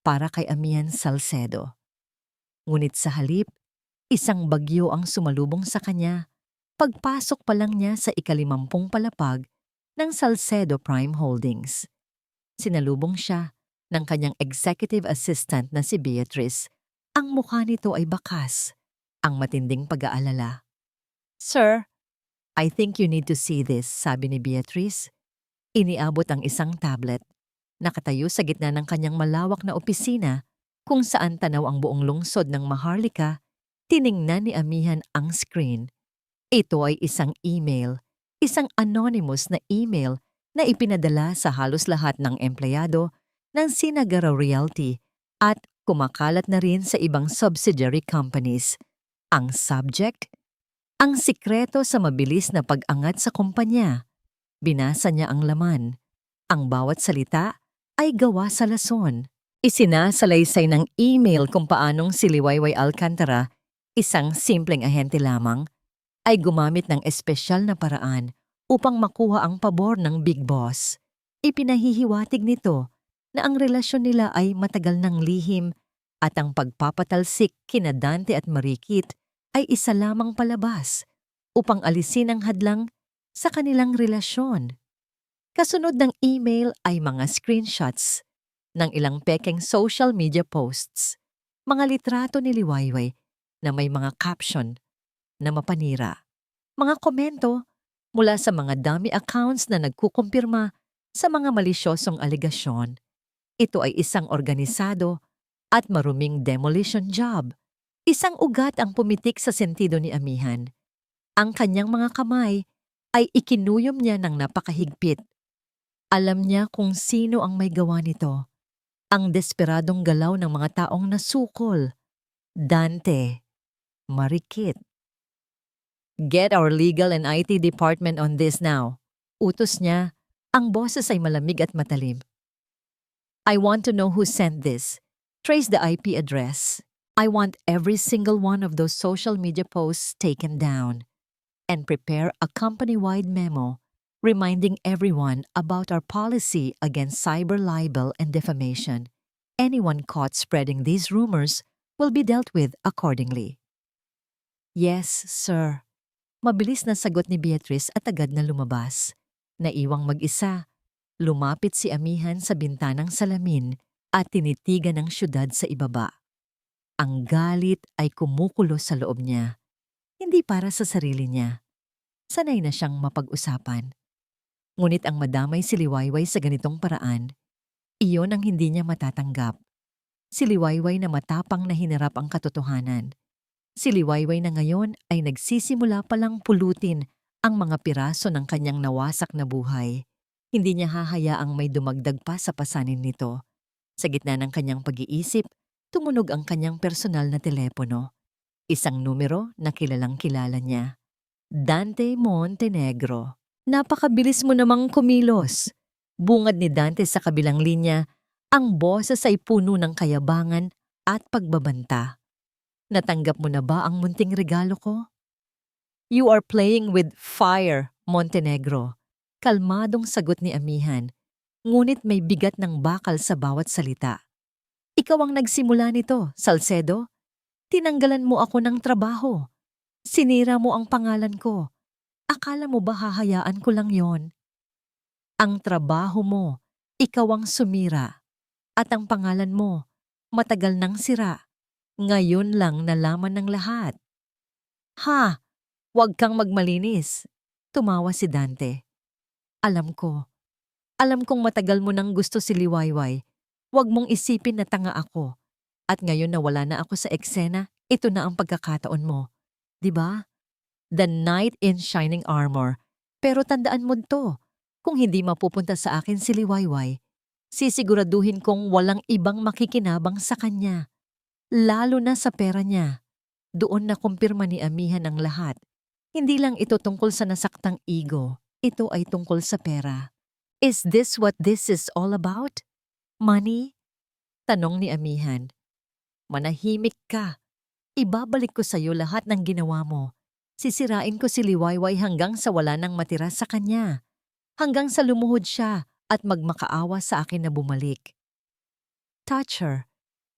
para kay Amihan Salcedo. Ngunit sa halip, isang bagyo ang sumalubong sa kanya pagpasok pa lang niya sa ika-50 palapag ng Salcedo Prime Holdings. Sinalubong siya ng kanyang executive assistant na si Beatrice. Ang mukha nito ay bakas, ang matinding pag-aalala. Sir, I think you need to see this, sabi ni Beatrice. Iniabot ang isang tablet. Nakatayo sa gitna ng kanyang malawak na opisina kung saan tanaw ang buong lungsod ng Maharlika, tiningnan ni Amihan ang screen. Ito ay isang email, isang anonymous na email na ipinadala sa halos lahat ng empleyado ng Sinagara Realty at kumakalat na rin sa ibang subsidiary companies. Ang subject? Ang sikreto sa mabilis na pag-angat sa kumpanya. Binasa niya ang laman. Ang bawat salita ay gawa sa lason. Isinasalaysay ng email kung paanong si Liwayway Alcantara, isang simpleng ahente lamang, ay gumamit ng espesyal na paraan upang makuha ang pabor ng Big Boss. Ipinahihiwatig nito na ang relasyon nila ay matagal ng lihim at ang pagpapatalsik kina Dante at Marikit ay isa lamang palabas upang alisin ang hadlang sa kanilang relasyon. Kasunod ng email ay mga screenshots ng ilang pekeng social media posts, mga litrato ni Liwayway na may mga caption na mapanira, mga komento mula sa mga dummy accounts na nagkukumpirma sa mga malisyosong aligasyon. Ito ay isang organisado at maruming demolition job. Isang ugat ang pumitik sa sentido ni Amihan. Ang kanyang mga kamay ay ikinuyom niya ng napakahigpit. Alam niya kung sino ang may gawa nito. Ang desperadong galaw ng mga taong nasukol. Dante, Marikit. Get our legal and IT department on this now. Utos niya, ang boses ay malamig at matalim. I want to know who sent this. Trace the IP address. I want every single one of those social media posts taken down. And prepare a company-wide memo reminding everyone about our policy against cyber libel and defamation. Anyone caught spreading these rumors will be dealt with accordingly. Yes, sir. Mabilis na sagot ni Beatrice at agad na lumabas. Naiwang mag-isa, lumapit si Amihan sa bintanang salamin at tinitigan ang syudad sa ibaba. Ang galit ay kumukulo sa loob niya. Hindi para sa sarili niya. Sanay na siyang mapag-usapan. Ngunit ang madamay si Liwayway sa ganitong paraan, iyon ang hindi niya matatanggap. Si Liwayway na matapang na hinarap ang katotohanan. Si Liwayway na ngayon ay nagsisimula palang pulutin ang mga piraso ng kanyang nawasak na buhay. Hindi niya hahayaang may dumagdag pa sa pasanin nito. Sa gitna ng kanyang pag-iisip, tumunog ang kanyang personal na telepono. Isang numero na kilalang-kilala niya. Dante Montenegro. Napakabilis mo namang kumilos. Bungad ni Dante sa kabilang linya, ang boses ay puno ng kayabangan at pagbabanta. Natanggap mo na ba ang munting regalo ko? You are playing with fire, Montenegro. Kalmadong sagot ni Amihan, ngunit may bigat ng bakal sa bawat salita. Ikaw ang nagsimula nito, Salcedo. Tinanggalan mo ako ng trabaho. Sinira mo ang pangalan ko. Akala mo ba hahayaan ko lang yon? Ang trabaho mo, ikaw ang sumira. At ang pangalan mo, matagal nang sira. Ngayon lang nalaman ng lahat. Ha! Huwag kang magmalinis. Tumawa si Dante. Alam ko. Alam kong matagal mo nang gusto si Liwayway. Huwag mong isipin na tanga ako. At ngayon na wala na ako sa eksena, ito na ang pagkakataon mo. Diba? The knight in shining armor. Pero tandaan mo to, kung hindi mapupunta sa akin si Liwayway, sisiguraduhin kong walang ibang makikinabang sa kanya. Lalo na sa pera niya. Doon na kumpirma ni Amihan ang lahat. Hindi lang ito tungkol sa nasaktang ego. Ito ay tungkol sa pera. Is this what this is all about? Money? Tanong ni Amihan. Manahimik ka. Ibabalik ko sa iyo lahat ng ginawa mo. Sisirain ko si Liwayway hanggang sa wala nang matira sa kanya. Hanggang sa lumuhod siya at magmakaawa sa akin na bumalik. Touch her.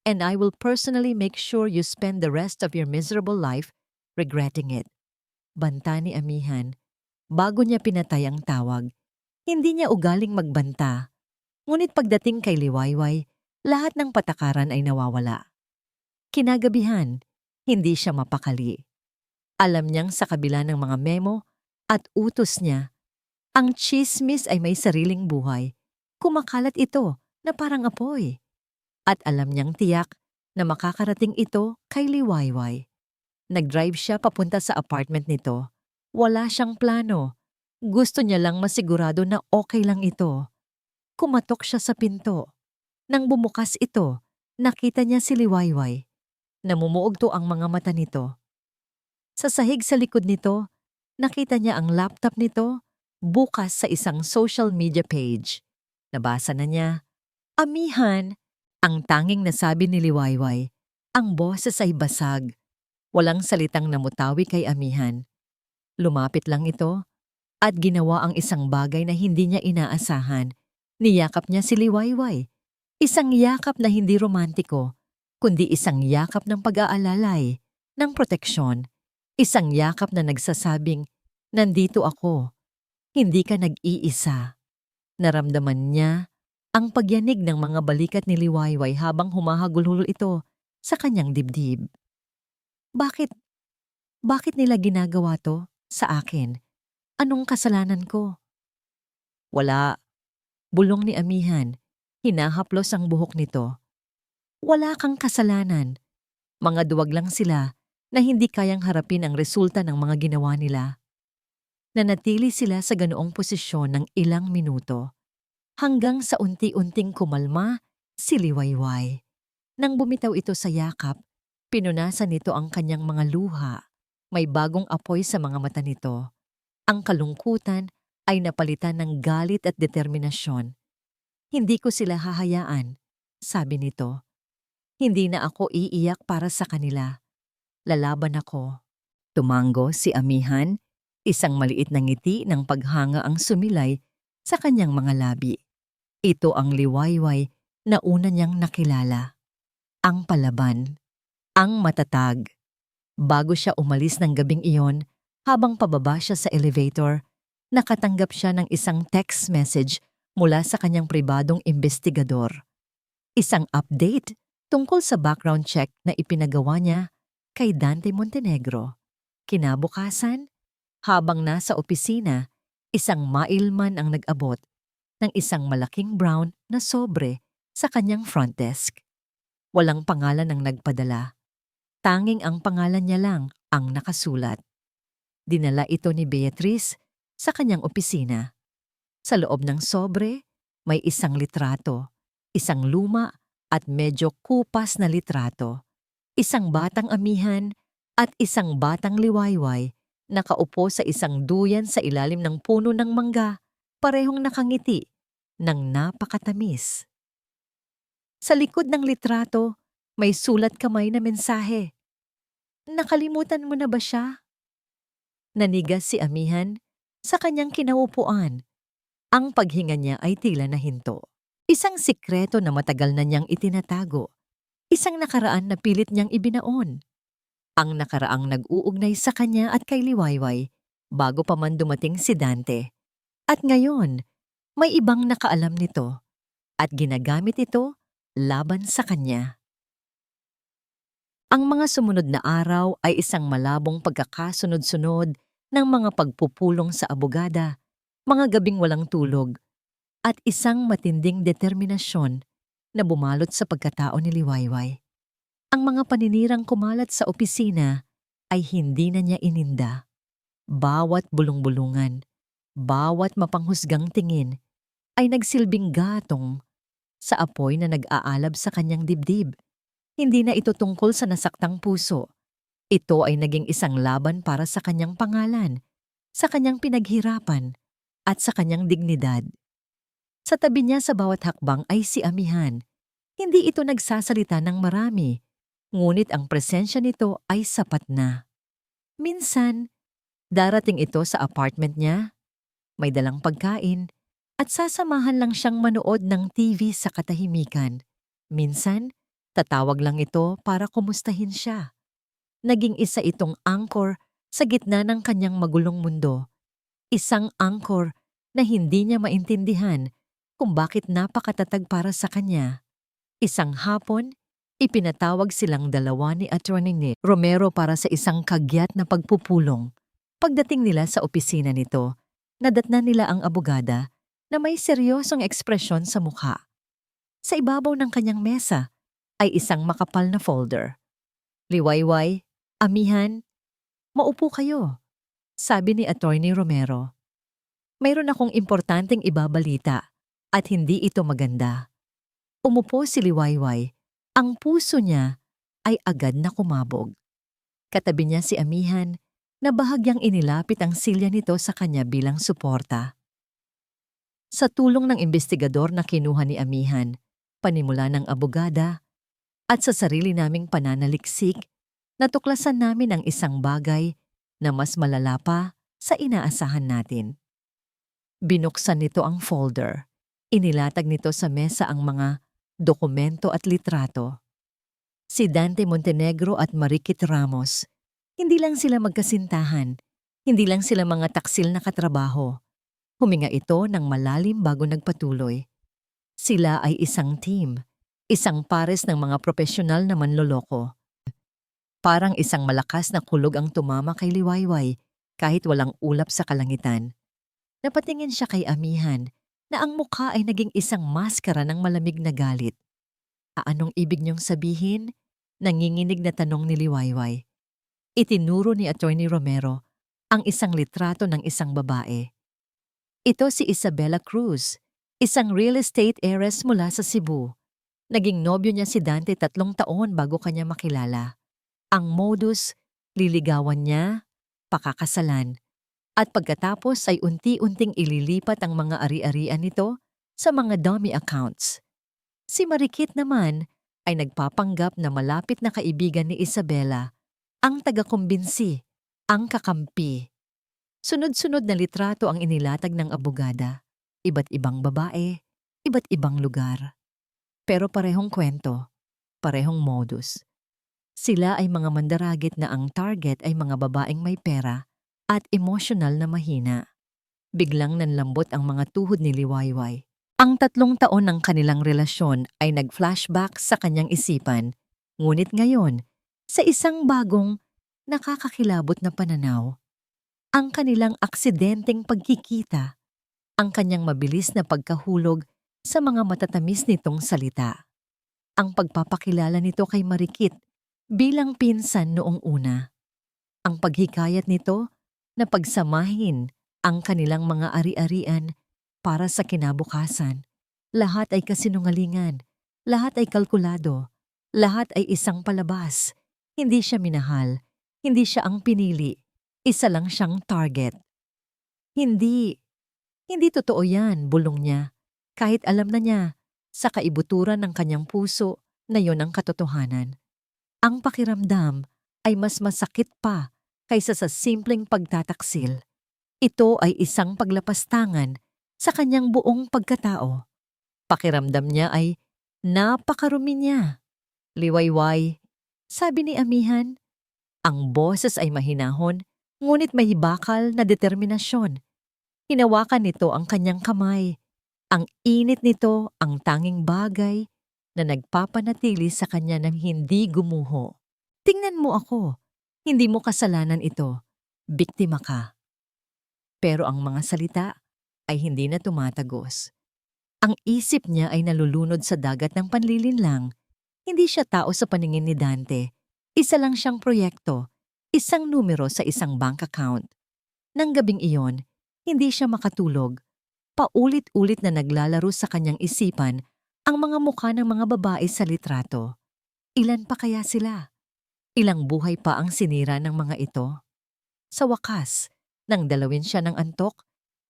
And I will personally make sure you spend the rest of your miserable life regretting it. Banta ni Amihan. Bago niya pinatay ang tawag, hindi niya ugaling magbanta. Ngunit pagdating kay Liwayway, lahat ng patakaran ay nawawala. Kinagabihan, hindi siya mapakali. Alam niyang sa kabila ng mga memo at utos niya, ang chismis ay may sariling buhay. Kumakalat ito na parang apoy. At alam niyang tiyak na makakarating ito kay Liwayway. Nag-drive siya papunta sa apartment nito. Wala siyang plano. Gusto niya lang masigurado na okay lang ito. Kumatok siya sa pinto. Nang bumukas ito, nakita niya si Liwayway. Namumuogto ang mga mata nito. Sa sahig sa likod nito, nakita niya ang laptop nito bukas sa isang social media page. Nabasa na niya, Amihan! Ang tanging nasabi ni Liwayway, ang boses ay basag. Walang salitang namutawi kay Amihan. Lumapit lang ito at ginawa ang isang bagay na hindi niya inaasahan. Niyakap niya si Liwayway. Isang yakap na hindi romantiko, kundi isang yakap ng pag-aalalay, ng proteksyon. Isang yakap na nagsasabing, nandito ako. Hindi ka nag-iisa. Naramdaman niya ang pagyanig ng mga balikat ni Liwayway habang humahagulhol ito sa kanyang dibdib. Bakit? Bakit nila ginagawa to sa akin? Anong kasalanan ko? Wala. Bulong ni Amihan. Hinahaplos ang buhok nito. Wala kang kasalanan. Mga duwag lang sila na hindi kayang harapin ang resulta ng mga ginawa nila. Nanatili sila sa ganoong posisyon ng ilang minuto. Hanggang sa unti-unting kumalma si Liwayway. Nang bumitaw ito sa yakap, pinunasan nito ang kanyang mga luha. May bagong apoy sa mga mata nito. Ang kalungkutan ay napalitan ng galit at determinasyon. Hindi ko sila hahayaan, sabi nito. Hindi na ako iiyak para sa kanila. Lalaban ako. Tumango si Amihan, isang maliit na ngiti ng paghanga ang sumilay sa kanyang mga labi. Ito ang liwayway na una niyang nakilala. Ang palaban. Ang matatag. Bago siya umalis ng gabing iyon, habang pababa siya sa elevator, nakatanggap siya ng isang text message mula sa kanyang pribadong investigador. Isang update tungkol sa background check na ipinagawa niya kay Dante Montenegro. Kinabukasan, habang nasa opisina, isang mailman ang nag-abot ng isang malaking brown na sobre sa kanyang front desk. Walang pangalan ang nagpadala. Tanging ang pangalan niya lang ang nakasulat. Dinala ito ni Beatrice sa kanyang opisina. Sa loob ng sobre, may isang litrato, isang luma at medyo kupas na litrato, isang batang amihan at isang batang liwayway nakaupo sa isang duyan sa ilalim ng puno ng mangga, parehong nakangiti ng napakatamis. Sa likod ng litrato, may sulat kamay na mensahe. Nakalimutan mo na ba siya? Nanigas si Amihan sa kanyang kinaupuan. Ang paghinga niya ay tila nahinto. Isang sikreto na matagal na niyang itinatago. Isang nakaraan na pilit niyang ibinaon. Ang nakaraang nag-uugnay sa kanya at kay Liwayway bago pa man dumating si Dante. At ngayon, may ibang nakaalam nito at ginagamit ito laban sa kanya. Ang mga sumunod na araw ay isang malabong pagkakasunod-sunod ng mga pagpupulong sa abogada, mga gabing walang tulog, at isang matinding determinasyon na bumalot sa pagkatao ni Liwayway. Ang mga paninirang kumalat sa opisina ay hindi na niya ininda. Bawat bulong-bulungan, bawat mapanghusgang tingin ay nagsilbing gatong sa apoy na nag-aalab sa kanyang dibdib. Hindi na ito tungkol sa nasaktang puso. Ito ay naging isang laban para sa kanyang pangalan, sa kanyang pinaghirapan, at sa kanyang dignidad. Sa tabi niya sa bawat hakbang ay si Amihan. Hindi ito nagsasalita ng marami, ngunit ang presensya nito ay sapat na. Minsan, darating ito sa apartment niya, may dalang pagkain, at sasamahan lang siyang manood ng TV sa katahimikan. Minsan, tatawag lang ito para kumustahin siya. Naging isa itong anchor sa gitna ng kanyang magulong mundo. Isang anchor na hindi niya maintindihan kung bakit napakatatag para sa kanya. Isang hapon, ipinatawag silang dalawa ni Attorney Nick Romero para sa isang kagyat na pagpupulong. Pagdating nila sa opisina nito, nadatnan nila ang abogada na may seryosong ekspresyon sa mukha. Sa ibabaw ng kanyang mesa ay isang makapal na folder. Liwayway, Amihan, maupo kayo, sabi ni Attorney Romero. Mayroon akong importanteng ibabalita at hindi ito maganda. Umupo si Liwayway. Ang puso niya ay agad na kumabog. Katabi niya si Amihan na bahagyang inilapit ang silya nito sa kanya bilang suporta. Sa tulong ng investigador na kinuha ni Amihan, panimula ng abogada, at sa sarili naming pananaliksik, natuklasan namin ang isang bagay na mas malala pa sa inaasahan natin. Binuksan nito ang folder. Inilatag nito sa mesa ang mga dokumento at litrato. Si Dante Montenegro at Marikit Ramos, hindi lang sila magkasintahan, hindi lang sila mga taksil na katrabaho. Huminga ito ng malalim bago nagpatuloy. Sila ay isang team, isang pares ng mga profesional na manloloko. Parang isang malakas na kulog ang tumama kay Liwayway kahit walang ulap sa kalangitan. Napatingin siya kay Amihan na ang mukha ay naging isang maskara ng malamig na galit. Anong ibig niyong sabihin? Nanginginig na tanong ni Liwayway. Itinuro ni Attorney Romero ang isang litrato ng isang babae. Ito si Isabella Cruz, isang real estate heiress mula sa Cebu. Naging nobyo niya si Dante 3 taon bago kanya makilala. Ang modus, liligawan niya, pakakasalan, at pagkatapos ay unti-unting ililipat ang mga ari-arian nito sa mga dummy accounts. Si Marikit naman ay nagpapanggap na malapit na kaibigan ni Isabela, ang taga-kumbinsi, ang kakampi. Sunod-sunod na litrato ang inilatag ng abogada. Iba't ibang babae, iba't ibang lugar. Pero parehong kwento, parehong modus. Sila ay mga mandaragit na ang target ay mga babaeng may pera at emosyonal na mahina. Biglang nanlambot ang mga tuhod ni Liwayway. Ang 3 taon ng kanilang relasyon ay nag-flashback sa kanyang isipan, ngunit ngayon, sa isang bagong, nakakakilabot na pananaw. Ang kanilang aksidenteng pagkikita, ang kanyang mabilis na pagkahulog sa mga matatamis nitong salita. Ang pagpapakilala nito kay Marikit bilang pinsan noong una. Ang paghikayat nito na pagsamahin ang kanilang mga ari-arian para sa kinabukasan. Lahat ay kasinungalingan, lahat ay kalkulado, lahat ay isang palabas. Hindi siya minahal, hindi siya ang pinili, isa lang siyang target. Hindi totoo yan, bulong niya. Kahit alam na niya, sa kaibuturan ng kanyang puso na yon ang katotohanan. Ang pakiramdam ay mas masakit pa kaysa sa simpleng pagtataksil. Ito ay isang paglapastangan sa kanyang buong pagkatao. Pakiramdam niya ay napakarumi niya. Liwayway, sabi ni Amihan. Ang boses ay mahinahon, ngunit may bakal na determinasyon. Hinawakan nito ang kanyang kamay. Ang init nito ang tanging bagay na nagpapanatili sa kanya ng hindi gumuho. Tingnan mo ako. Hindi mo kasalanan ito. Biktima ka. Pero ang mga salita ay hindi na tumatagos. Ang isip niya ay nalulunod sa dagat ng panlilinlang. Hindi siya tao sa paningin ni Dante. Isa lang siyang proyekto, isang numero sa isang bank account. Nang gabing iyon, hindi siya makatulog. Paulit-ulit na naglalaro sa kanyang isipan ang mga mukha ng mga babae sa litrato. Ilan pa kaya sila? Ilang buhay pa ang sinira ng mga ito? Sa wakas, nang dalawin siya ng antok,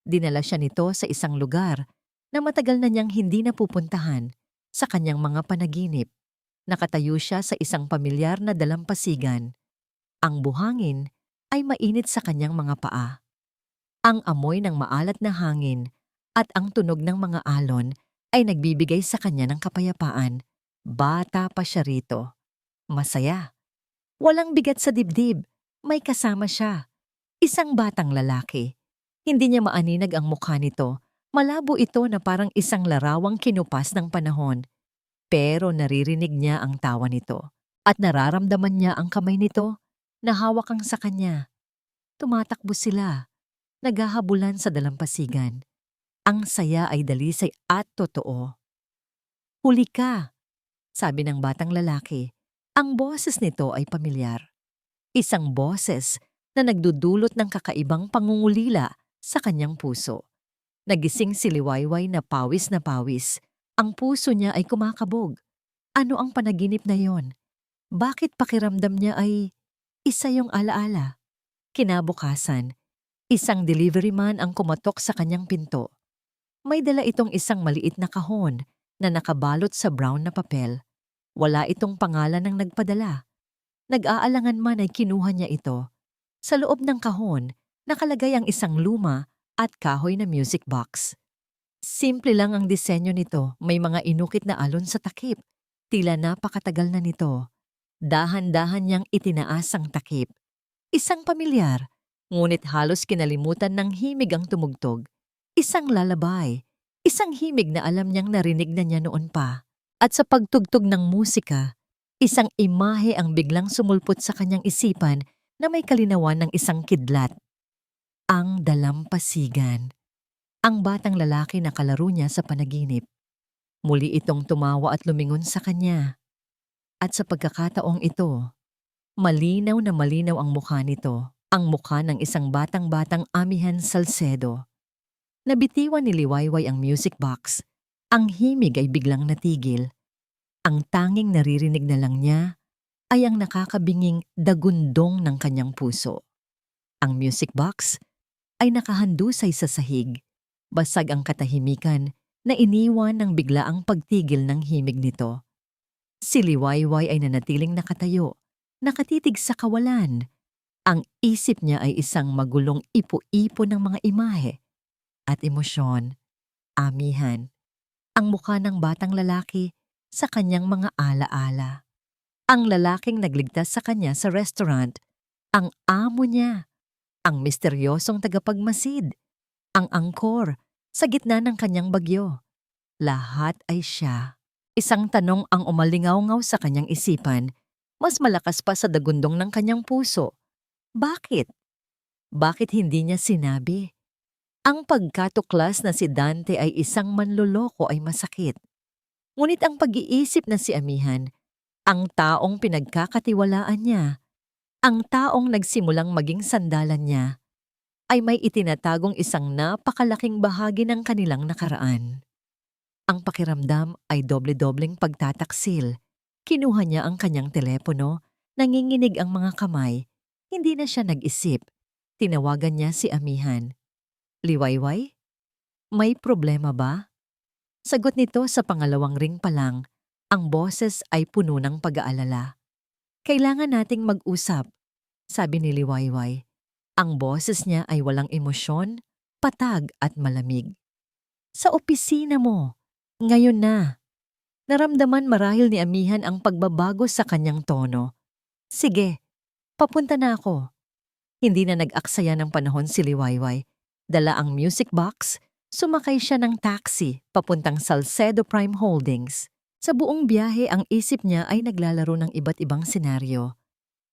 dinala siya nito sa isang lugar na matagal na niyang hindi napupuntahan. Sa kanyang mga panaginip, nakatayo siya sa isang pamilyar na dalampasigan. Ang buhangin ay mainit sa kanyang mga paa. Ang amoy ng maalat na hangin at ang tunog ng mga alon ay nagbibigay sa kanya ng kapayapaan. Bata pa siya rito. Masaya. Walang bigat sa dibdib. May kasama siya. Isang batang lalaki. Hindi niya maaninag ang mukha nito. Malabo ito na parang isang larawang kinupas ng panahon. Pero naririnig niya ang tawa nito. At nararamdaman niya ang kamay nito na hawak ang sa kanya. Tumatakbo sila. Naghahabulan sa dalampasigan. Ang saya ay dalisay at totoo. Huli ka, sabi ng batang lalaki. Ang boses nito ay pamilyar. Isang boses na nagdudulot ng kakaibang pangungulila sa kanyang puso. Nagising si Liwayway na pawis. Ang puso niya ay kumakabog. Ano ang panaginip na yon? Bakit pakiramdam niya ay isa yung alaala? Kinabukasan, isang delivery man ang kumatok sa kanyang pinto. May dala itong isang maliit na kahon na nakabalot sa brown na papel. Wala itong pangalan ng nagpadala. Nag-aalangan man ay kinuha niya ito. Sa loob ng kahon, nakalagay ang isang luma at kahoy na music box. Simple lang ang disenyo nito, may mga inukit na alon sa takip. Tila napakatagal na nito. Dahan-dahan niyang itinaas ang takip. Isang pamilyar, ngunit halos kinalimutan ng himig ang tumugtog. Isang lalabay, isang himig na alam niyang narinig na niya noon pa. At sa pagtugtog ng musika, isang imahe ang biglang sumulpot sa kanyang isipan na may kalinawan ng isang kidlat. Ang dalampasigan. Ang batang lalaki na kalaro niya sa panaginip. Muli itong tumawa at lumingon sa kanya. At sa pagkakataong ito, malinaw na malinaw ang mukha nito, ang mukha ng isang batang-batang Amihan Salcedo. Nabitiwan ni Liwayway ang music box. Ang himig ay biglang natigil. Ang tanging naririnig na lang niya ay ang nakakabinging dagundong ng kanyang puso. Ang music box ay nakahandusay sa sahig. Basag ang katahimikan na iniwan ng biglaang pagtigil ng himig nito. Si Liwayway ay nanatiling nakatayo, nakatitig sa kawalan. Ang isip niya ay isang magulong ipo-ipo ng mga imahe at emosyon. Amihan, ang mukha ng batang lalaki sa kanyang mga alaala. Ang lalaking nagligtas sa kanya sa restaurant, ang amo niya, ang misteryosong tagapagmasid, ang angkor sa gitna ng kanyang bagyo. Lahat ay siya. Isang tanong ang umalingaw-ngaw sa kanyang isipan, mas malakas pa sa dagundong ng kanyang puso. Bakit? Bakit hindi niya sinabi? Ang pagkatuklas na si Dante ay isang manloloko ay masakit. Ngunit ang pag-iisip na si Amihan, ang taong pinagkakatiwalaan niya, ang taong nagsimulang maging sandalan niya, ay may itinatagong isang napakalaking bahagi ng kanilang nakaraan. Ang pakiramdam ay doble-dobleng pagtataksil. Kinuha niya ang kanyang telepono, nanginginig ang mga kamay. Hindi na siya nag-isip. Tinawagan niya si Amihan. Liwayway? May problema ba? Sagot nito sa pangalawang ring pa lang, ang boses ay puno ng pag-aalala. Kailangan nating mag-usap, sabi ni Liwayway. Ang boses niya ay walang emosyon, patag at malamig. Sa opisina mo, ngayon na. Naramdaman marahil ni Amihan ang pagbabago sa kanyang tono. Sige, papunta na ako. Hindi na nag-aksaya ng panahon si Liwayway. Dala ang music box, sumakay siya ng taxi papuntang Salcedo Prime Holdings. Sa buong biyahe ang isip niya ay naglalaro ng iba't ibang senaryo.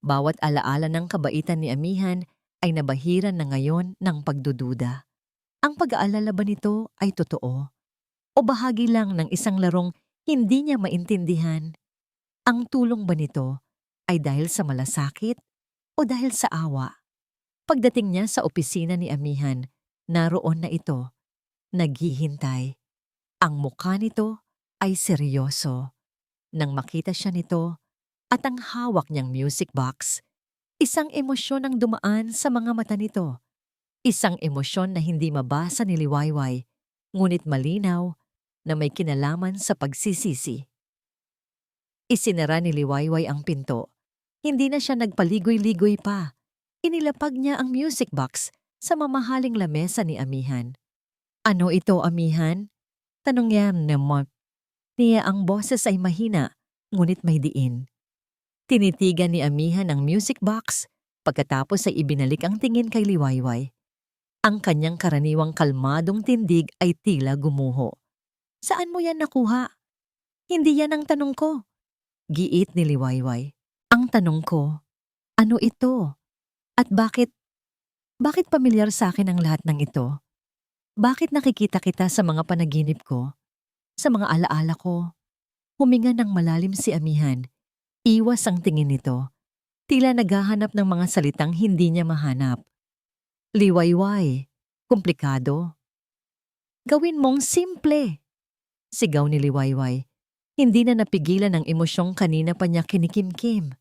Bawat alaala ng kabaitan ni Amihan ay nabahiran na ngayon ng pagdududa. Ang pag-aalala ba nito ay totoo? O bahagi lang ng isang larong hindi niya maintindihan? Ang tulong ba nito ay dahil sa malasakit o dahil sa awa? Pagdating niya sa opisina ni Amihan, naroon na ito, naghihintay. Ang mukha nito ay seryoso. Nang makita siya nito at ang hawak niyang music box, isang emosyon ang dumaan sa mga mata nito. Isang emosyon na hindi mabasa ni Liwayway, ngunit malinaw na may kinalaman sa pagsisisi. Isinara ni Liwayway ang pinto. Hindi na siya nagpaligoy-ligoy pa. Inilapag niya ang music box sa mamahaling lamesa ni Amihan. Ano ito, Amihan? Tanong niya naman. Niya ang boses ay mahina, ngunit may diin. Tinitigan ni Amihan ang music box, pagkatapos ay ibinalik ang tingin kay Liwayway. Ang kanyang karaniwang kalmadong tindig ay tila gumuho. Saan mo yan nakuha? Hindi yan ang tanong ko. Giit ni Liwayway. Ang tanong ko, ano ito? At bakit pamilyar sa akin ang lahat ng ito? Bakit nakikita kita sa mga panaginip ko? Sa mga alaala ko? Huminga ng malalim si Amihan. Iwas ang tingin nito. Tila naghahanap ng mga salitang hindi niya mahanap. Liwayway, komplikado. Gawin mong simple. Sigaw ni Liwayway. Hindi na napigilan ang emosyong kanina pa niya kinikimkim.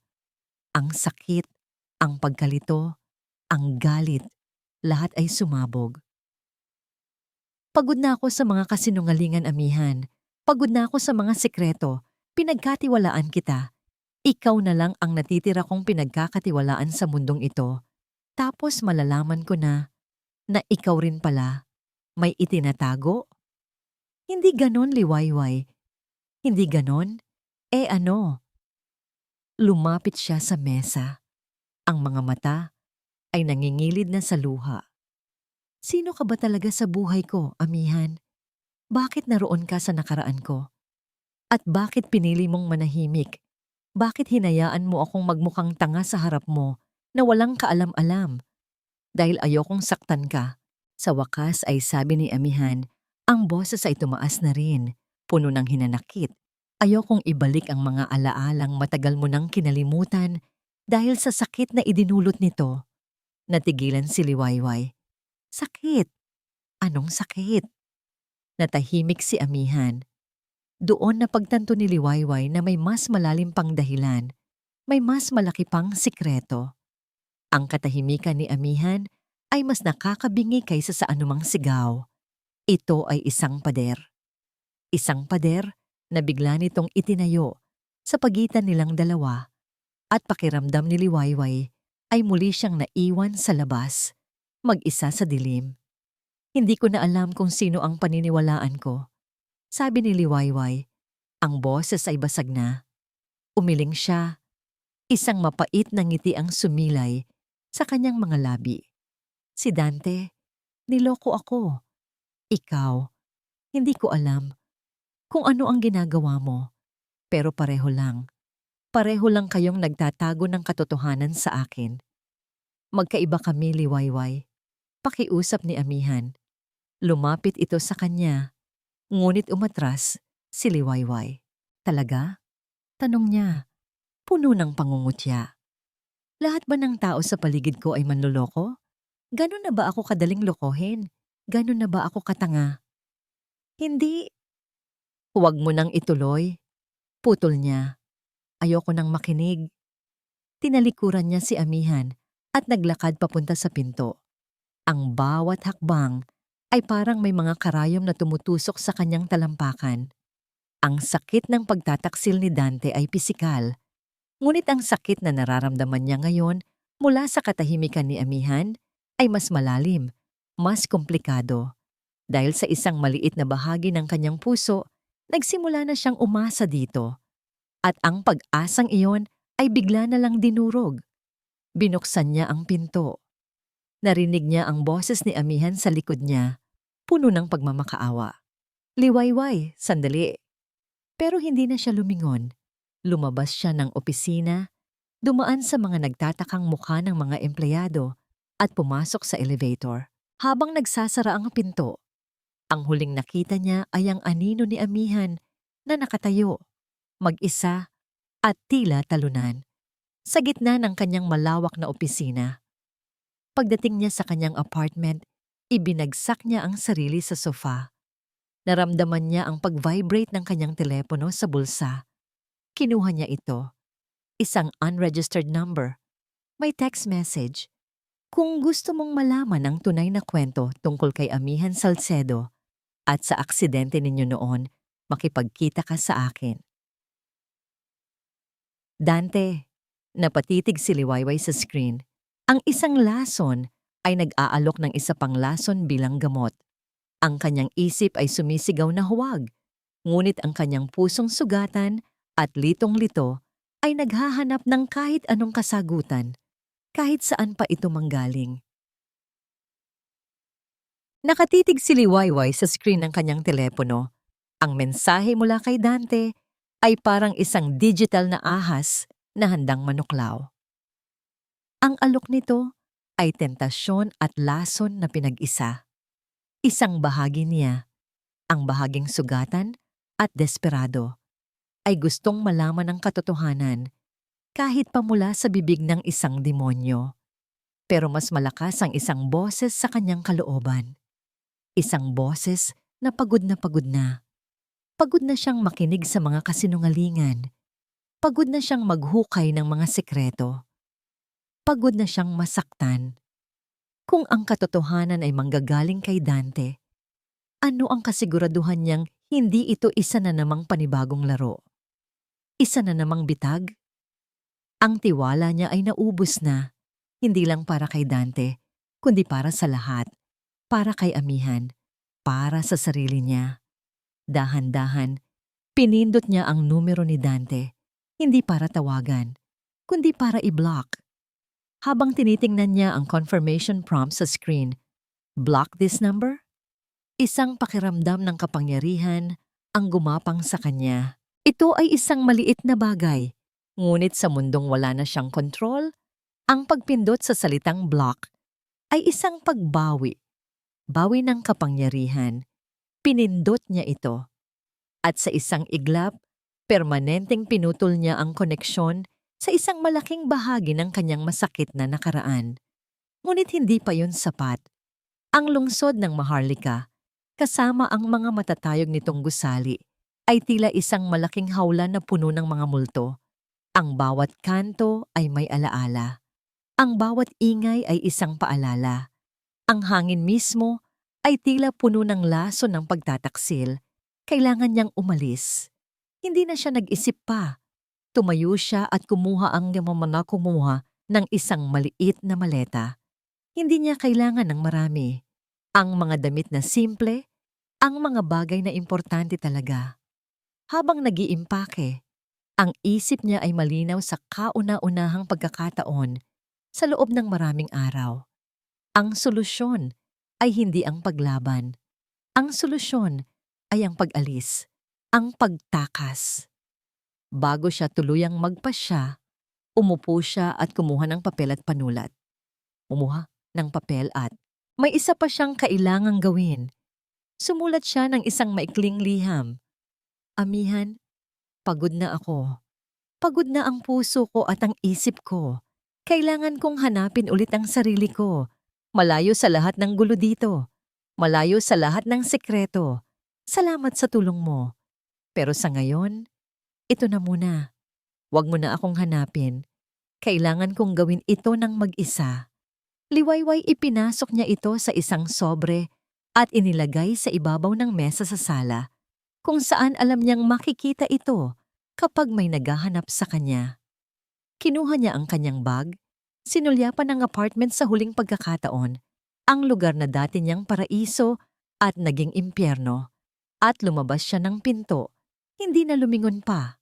Ang sakit, ang pagkalito, ang galit, lahat ay sumabog. Pagod na ako sa mga kasinungalingan, Amihan. Pagod na ako sa mga sikreto. Pinagkatiwalaan kita. Ikaw na lang ang natitira kong pinagkakatiwalaan sa mundong ito. Tapos malalaman ko na ikaw rin pala may itinatago? Hindi ganon, Liwayway. Hindi ganon? Ano? Lumapit siya sa mesa. Ang mga mata ay nangingilid na sa luha. Sino ka ba talaga sa buhay ko, Amihan? Bakit naroon ka sa nakaraan ko? At bakit pinili mong manahimik? Bakit hinayaan mo akong magmukhang tanga sa harap mo na walang kaalam-alam? Dahil ayokong saktan ka. Sa wakas ay sabi ni Amihan, ang boses ay tumaas na rin, puno ng hinanakit. Ayokong ibalik ang mga alaalang matagal mo nang kinalimutan dahil sa sakit na idinulot nito. Natigilan si Liwayway. Sakit? Anong sakit? Natahimik si Amihan. Doon napagtanto ni Liwayway na may mas malalim pang dahilan, may mas malaki pang sikreto. Ang katahimikan ni Amihan ay mas nakakabingi kaysa sa anumang sigaw. Ito ay isang pader. Isang pader na bigla nitong itinayo, sa pagitan nilang dalawa at pakiramdam ni Liwayway ay muli siyang naiwan sa labas, mag-isa sa dilim. Hindi ko na alam kung sino ang paniniwalaan ko. Sabi ni Liwayway, ang boses ay basag na. Umiling siya. Isang mapait na ngiti ang sumilay sa kanyang mga labi. Si Dante, niloko ako. Ikaw, hindi ko alam kung ano ang ginagawa mo. Pero pareho lang. Pareho lang kayong nagtatago ng katotohanan sa akin. Magkaiba kami, Liwayway. Pakiusap ni Amihan. Lumapit ito sa kanya. Ngunit umatras si Liwayway. Talaga? Tanong niya. Puno ng pangungutya. Lahat ba ng tao sa paligid ko ay manloloko? Ganon na ba ako kadaling lokohin? Ganon na ba ako katanga? Hindi. Huwag mo nang ituloy. Putol niya. Ayoko nang makinig. Tinalikuran niya si Amihan at naglakad papunta sa pinto. Ang bawat hakbang ay parang may mga karayom na tumutusok sa kanyang talampakan. Ang sakit ng pagtataksil ni Dante ay pisikal. Ngunit ang sakit na nararamdaman niya ngayon mula sa katahimikan ni Amihan ay mas malalim, mas komplikado. Dahil sa isang maliit na bahagi ng kanyang puso, nagsimula na siyang umasa dito. At ang pag-asang iyon ay bigla na lang dinurog. Binuksan niya ang pinto. Narinig niya ang boses ni Amihan sa likod niya, puno ng pagmamakaawa. Liwayway, sandali. Pero hindi na siya lumingon. Lumabas siya ng opisina, dumaan sa mga nagtatakang mukha ng mga empleyado at pumasok sa elevator. Habang nagsasara ang pinto, ang huling nakita niya ay ang anino ni Amihan na nakatayo, mag-isa at tila talunan, sa gitna ng kanyang malawak na opisina. Pagdating niya sa kanyang apartment, ibinagsak niya ang sarili sa sofa. Naramdaman niya ang pag-vibrate ng kanyang telepono sa bulsa. Kinuha niya ito. Isang unregistered number. May text message. Kung gusto mong malaman ang tunay na kwento tungkol kay Amihan Salcedo at sa aksidente ninyo noon, makipagkita ka sa akin. Dante, napatitig si Liwayway sa screen. Ang isang lason ay nag-aalok ng isa pang lason bilang gamot. Ang kanyang isip ay sumisigaw na huwag, ngunit ang kanyang pusong sugatan at litong-lito ay naghahanap ng kahit anong kasagutan, kahit saan pa ito manggaling. Nakatitig si Liwayway sa screen ng kanyang telepono. Ang mensahe mula kay Dante ay parang isang digital na ahas na handang manuklaw. Ang alok nito ay tentasyon at lason na pinag-isa. Isang bahagi niya, ang bahaging sugatan at desperado, ay gustong malaman ang katotohanan kahit pa mula sa bibig ng isang demonyo. Pero mas malakas ang isang boses sa kanyang kalooban. Isang boses na pagod na pagod na. Pagod na siyang makinig sa mga kasinungalingan. Pagod na siyang maghukay ng mga sekreto. Pagod na siyang masaktan. Kung ang katotohanan ay manggagaling kay Dante, ano ang kasiguraduhan niyang hindi ito isa na namang panibagong laro? Isa na namang bitag? Ang tiwala niya ay naubos na, hindi lang para kay Dante, kundi para sa lahat, para kay Amihan, para sa sarili niya. Dahan-dahan, pinindot niya ang numero ni Dante, hindi para tawagan, kundi para i-block. Habang tinitingnan niya ang confirmation prompt sa screen, block this number? Isang pakiramdam ng kapangyarihan ang gumapang sa kanya. Ito ay isang maliit na bagay, ngunit sa mundong wala na siyang kontrol, ang pagpindot sa salitang block ay isang pagbawi. Bawi ng kapangyarihan. Pinindot niya ito. At sa isang iglap, permanenteng pinutol niya ang koneksyon sa isang malaking bahagi ng kanyang masakit na nakaraan. Ngunit hindi pa yun sapat. Ang lungsod ng Maharlika, kasama ang mga matatayog nitong gusali, ay tila isang malaking hawlan na puno ng mga multo. Ang bawat kanto ay may alaala. Ang bawat ingay ay isang paalala. Ang hangin mismo ay tila puno ng laso ng pagtataksil. Kailangan niyang umalis. Hindi na siya nag-isip pa. Tumayo siya at kumuha ng isang maliit na maleta. Hindi niya kailangan ng marami. Ang mga damit na simple, ang mga bagay na importante talaga. Habang nag-iimpake, ang isip niya ay malinaw sa kauna-unahang pagkakataon sa loob ng maraming araw. Ang solusyon ay hindi ang paglaban. Ang solusyon ay ang pag-alis, ang pagtakas. Bago siya tuluyang magpasya, umupo siya at kumuha ng papel at panulat. Kumuha ng papel at may isa pa siyang kailangang gawin. Sumulat siya ng isang maikling liham. Amihan, pagod na ako. Pagod na ang puso ko at ang isip ko. Kailangan kong hanapin ulit ang sarili ko. Malayo sa lahat ng gulo dito. Malayo sa lahat ng sekreto. Salamat sa tulong mo. Pero sa ngayon, ito na muna. Huwag mo na akong hanapin. Kailangan kong gawin ito ng mag-isa. Liwayway ipinasok niya ito sa isang sobre at inilagay sa ibabaw ng mesa sa sala, kung saan alam niyang makikita ito kapag may naghahanap sa kanya. Kinuha niya ang kanyang bag, sinulyapan ang apartment sa huling pagkakataon, ang lugar na dati niyang paraiso at naging impyerno, at lumabas siya ng pinto, hindi na lumingon pa.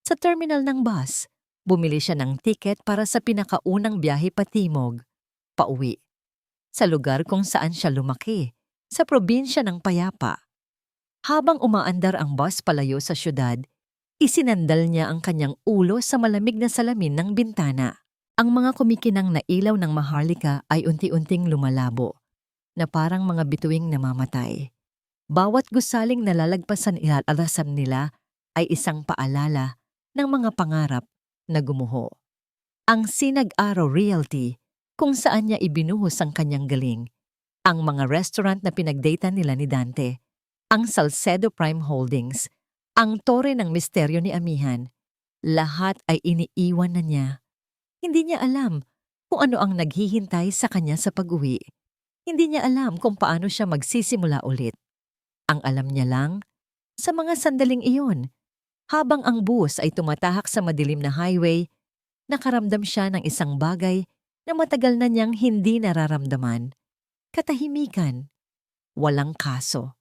Sa terminal ng bus, bumili siya ng tiket para sa pinakaunang biyahe patimog, pauwi, sa lugar kung saan siya lumaki, sa probinsya ng Payapa. Habang umaandar ang bus palayo sa syudad, isinandal niya ang kanyang ulo sa malamig na salamin ng bintana. Ang mga kumikinang na ilaw ng Maharlika ay unti-unting lumalabo, na parang mga bituing namamatay. Bawat gusaling nalalagpasan at alasan nila ay isang paalala ng mga pangarap na gumuho. Ang Sinag-Araw Realty, kung saan niya ibinuhos ang kanyang galing. Ang mga restaurant na pinagdata nila ni Dante. Ang Salcedo Prime Holdings. Ang Torre ng Misteryo ni Amihan. Lahat ay iniiwan na niya. Hindi niya alam kung ano ang naghihintay sa kanya sa pag-uwi. Hindi niya alam kung paano siya magsisimula ulit. Ang alam niya lang, sa mga sandaling iyon, habang ang bus ay tumatahak sa madilim na highway, nakaramdam siya ng isang bagay na matagal na niyang hindi nararamdaman. Katahimikan. Walang kaso.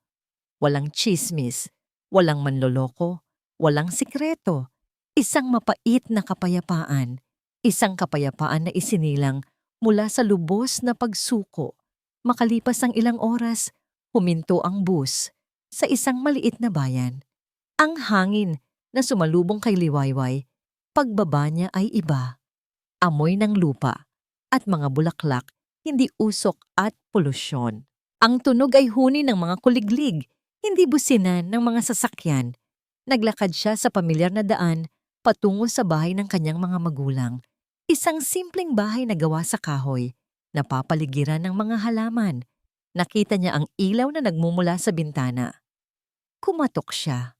Walang tsismis. Walang manloloko. Walang sikreto. Isang mapait na kapayapaan. Isang kapayapaan na isinilang mula sa lubos na pagsuko. Makalipas ang ilang oras, huminto ang bus sa isang maliit na bayan. Ang hangin na sumalubong kay Liwayway, pagbaba niya ay iba. Amoy ng lupa at mga bulaklak, hindi usok at polusyon. Ang tunog ay huni ng mga kuliglig, hindi businan ng mga sasakyan. Naglakad siya sa pamilyar na daan patungo sa bahay ng kanyang mga magulang. Isang simpleng bahay na gawa sa kahoy, napapaligiran ng mga halaman. Nakita niya ang ilaw na nagmumula sa bintana. Kumatok siya.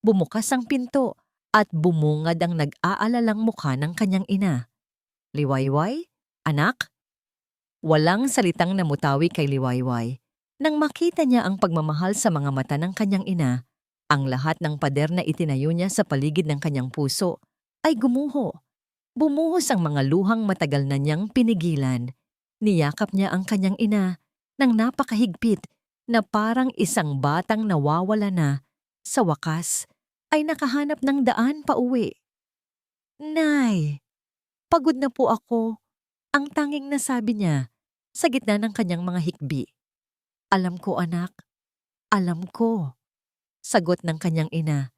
Bumukas ang pinto at bumungad ang nag-aalalang mukha ng kanyang ina. Liwayway? Anak? Walang salitang namutawi kay Liwayway. Nang makita niya ang pagmamahal sa mga mata ng kanyang ina, ang lahat ng pader na itinayo niya sa paligid ng kanyang puso ay gumuho. Bumuhos ang mga luhang matagal na niyang pinigilan. Niyakap niya ang kanyang ina ng napakahigpit na parang isang batang nawawala na. Sa wakas, ay nakahanap ng daan pauwi. Nay, pagod na po ako. Ang tanging nasabi niya sa gitna ng kanyang mga hikbi. Alam ko, anak. Alam ko. Sagot ng kanyang ina.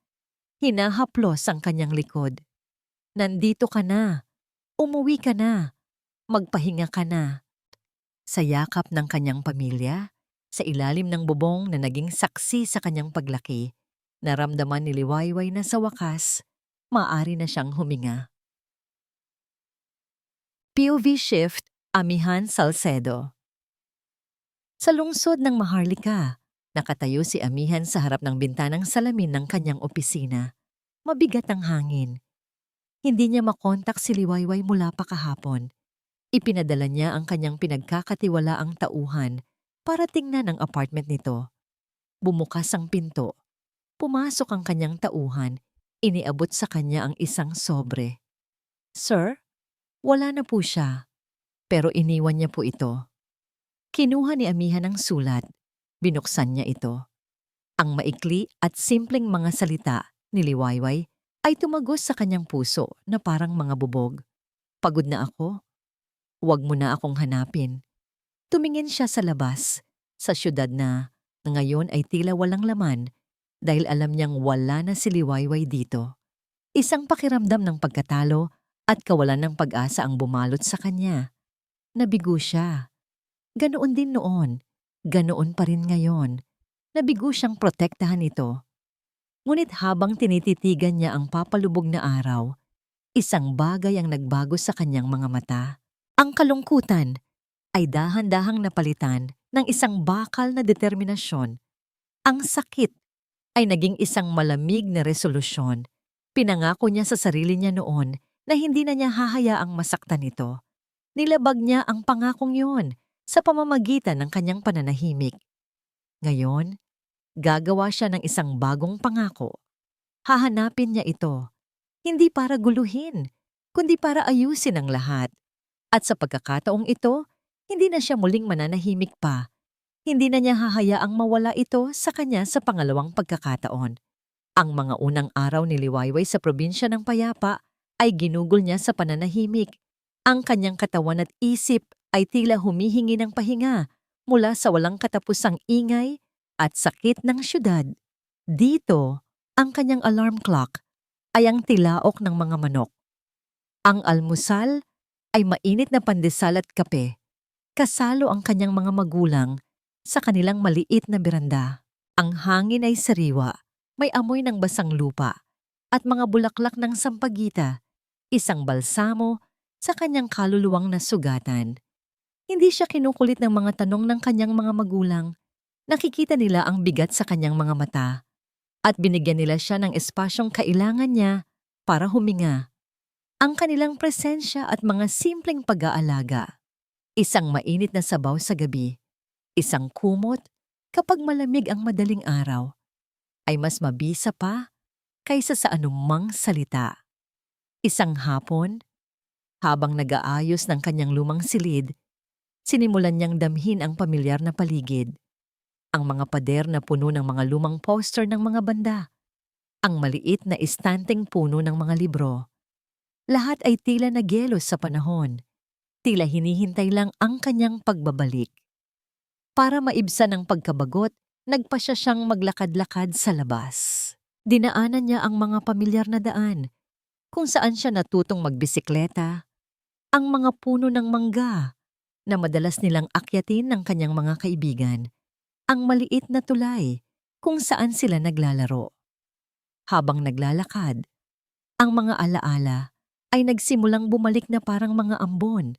Hinahaplos ang kanyang likod. Nandito ka na. Umuwi ka na. Magpahinga ka na. Sa yakap ng kanyang pamilya, sa ilalim ng bubong na naging saksi sa kanyang paglaki, naramdaman ni Liwayway na sa wakas, maaari na siyang huminga. POV Shift, Amihan Salcedo. Sa lungsod ng Maharlika, nakatayo si Amihan sa harap ng bintanang salamin ng kanyang opisina. Mabigat ang hangin. Hindi niya makontak si Liwayway mula pa kahapon. Ipinadala niya ang kanyang pinagkakatiwalaang tauhan para tingnan ang apartment nito. Bumukas ang pinto. Pumasok ang kanyang tauhan. Iniabot sa kanya ang isang sobre. "Sir, wala na po siya, pero iniwan niya po ito." Kinuha ni Amihan ang sulat. Binuksan niya ito. Ang maikli at simpleng mga salita ni Liwayway ay tumagos sa kanyang puso na parang mga bubog. "Pagod na ako. Huwag mo na akong hanapin." Tumingin siya sa labas, sa syudad na ngayon ay tila walang laman dahil alam niyang wala na si Liwayway dito. Isang pakiramdam ng pagkatalo at kawalan ng pag-asa ang bumalot sa kanya. Nabigo siya. Ganoon din noon. Ganoon pa rin ngayon. Nabigo siyang protektahan ito. Ngunit habang tinititigan niya ang papalubog na araw, isang bagay ang nagbago sa kanyang mga mata. Ang kalungkutan ay dahan-dahang napalitan ng isang bakal na determinasyon. Ang sakit ay naging isang malamig na resolusyon. Pinangako niya sa sarili niya noon na hindi na niya hahayaang masaktan ito. Nilabag niya ang pangakong yun sa pamamagitan ng kanyang pananahimik. Ngayon, gagawa siya ng isang bagong pangako. Hahanapin niya ito, hindi para guluhin, kundi para ayusin ang lahat. At sa pagkakataong ito, hindi na siya muling mananahimik pa. Hindi na niya hahayaang mawala ito sa kanya sa pangalawang pagkakataon. Ang mga unang araw ni Liwayway sa probinsya ng Payapa ay ginugol niya sa pananahimik. Ang kanyang katawan at isip ay tila humihingi ng pahinga mula sa walang katapusang ingay at sakit ng syudad. Dito, ang kanyang alarm clock ay ang tilaok ng mga manok. Ang almusal ay mainit na pandesal at kape. Kasalo ang kanyang mga magulang sa kanilang maliit na beranda. Ang hangin ay sariwa, may amoy ng basang lupa at mga bulaklak ng sampagita, isang balsamo sa kanyang kaluluwang nasugatan. Hindi siya kinukulit ng mga tanong ng kanyang mga magulang. Nakikita nila ang bigat sa kanyang mga mata at binigyan nila siya ng espasyong kailangan niya para huminga. Ang kanilang presensya at mga simpleng pag-aalaga. Isang mainit na sabaw sa gabi, isang kumot kapag malamig ang madaling araw, ay mas mabisa pa kaysa sa anumang salita. Isang hapon, habang nag-aayos ng kanyang lumang silid, sinimulan niyang damhin ang pamilyar na paligid. Ang mga pader na puno ng mga lumang poster ng mga banda, ang maliit na istanteng puno ng mga libro. Lahat ay tila nagyelos sa panahon. Tila hinihintay lang ang kanyang pagbabalik. Para maibsan ang pagkabagot, nagpa siya siyang maglakad-lakad sa labas. Dinaanan niya ang mga pamilyar na daan, kung saan siya natutong magbisikleta, ang mga puno ng mangga na madalas nilang akyatin ng kanyang mga kaibigan, ang maliit na tulay kung saan sila naglalaro. Habang naglalakad, ang mga alaala ay nagsimulang bumalik na parang mga ambon.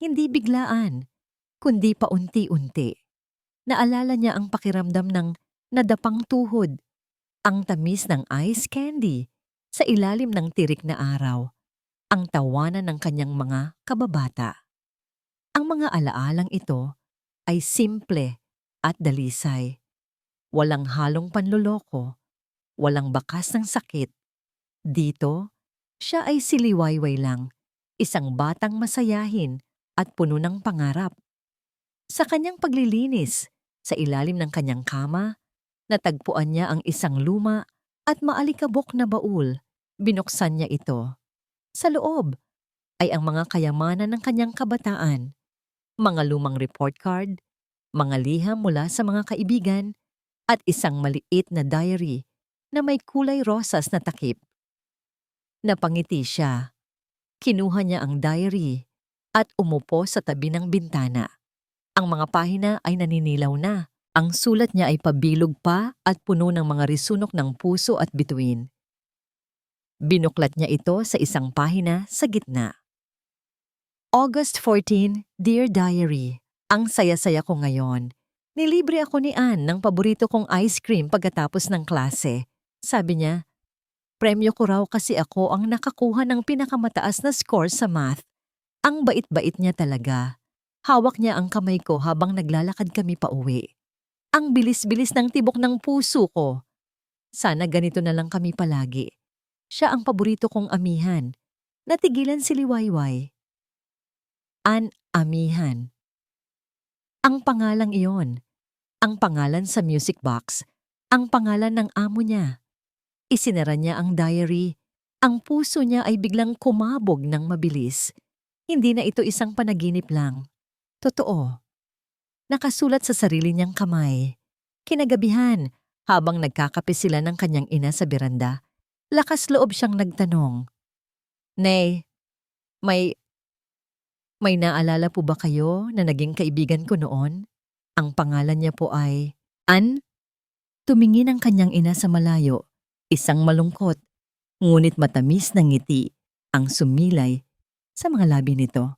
Hindi biglaan, kundi paunti-unti. Naalala niya ang pakiramdam ng nadapang tuhod, ang tamis ng ice candy sa ilalim ng tirik na araw, ang tawanan ng kanyang mga kababata. Ang mga alaalang ito ay simple at dalisay. Walang halong panloloko, walang bakas ng sakit. Dito, siya ay si Liwayway lang, isang batang masayahin at puno ng pangarap. Sa kanyang paglilinis, sa ilalim ng kanyang kama, natagpuan niya ang isang luma at maalikabok na baul. Binuksan niya ito. Sa loob ay ang mga kayamanan ng kanyang kabataan, mga lumang report card, mga liham mula sa mga kaibigan, at isang maliit na diary na may kulay rosas na takip. Napangiti siya. Kinuha niya ang diary at umupo sa tabi ng bintana. Ang mga pahina ay naninilaw na. Ang sulat niya ay pabilog pa at puno ng mga risunok ng puso at bituin. Binuklat niya ito sa isang pahina sa gitna. August 14, Dear Diary, ang saya-saya ko ngayon. Nilibre ako ni Ann ng paborito kong ice cream pagkatapos ng klase. Sabi niya, premyo ko raw kasi ako ang nakakuha ng pinakamataas na score sa math. Ang bait-bait niya talaga. Hawak niya ang kamay ko habang naglalakad kami pauwi. Ang bilis-bilis ng tibok ng puso ko. Sana ganito na lang kami palagi. Siya ang paborito kong amihan. Natigilan si Liwayway. Amihan. Ang pangalang iyon. Ang pangalan sa music box. Ang pangalan ng amo niya. Isinara niya ang diary. Ang puso niya ay biglang kumabog ng mabilis. Hindi na ito isang panaginip lang. Totoo. Nakasulat sa sarili niyang kamay. Kinagabihan, habang nagkakape sila ng kanyang ina sa beranda, lakas loob siyang nagtanong. Nay, may naalala po ba kayo na naging kaibigan ko noon? Ang pangalan niya po ay Ann? Tumingin ang kanyang ina sa malayo, isang malungkot, ngunit matamis na ngiti ang sumilay sa mga labi nito.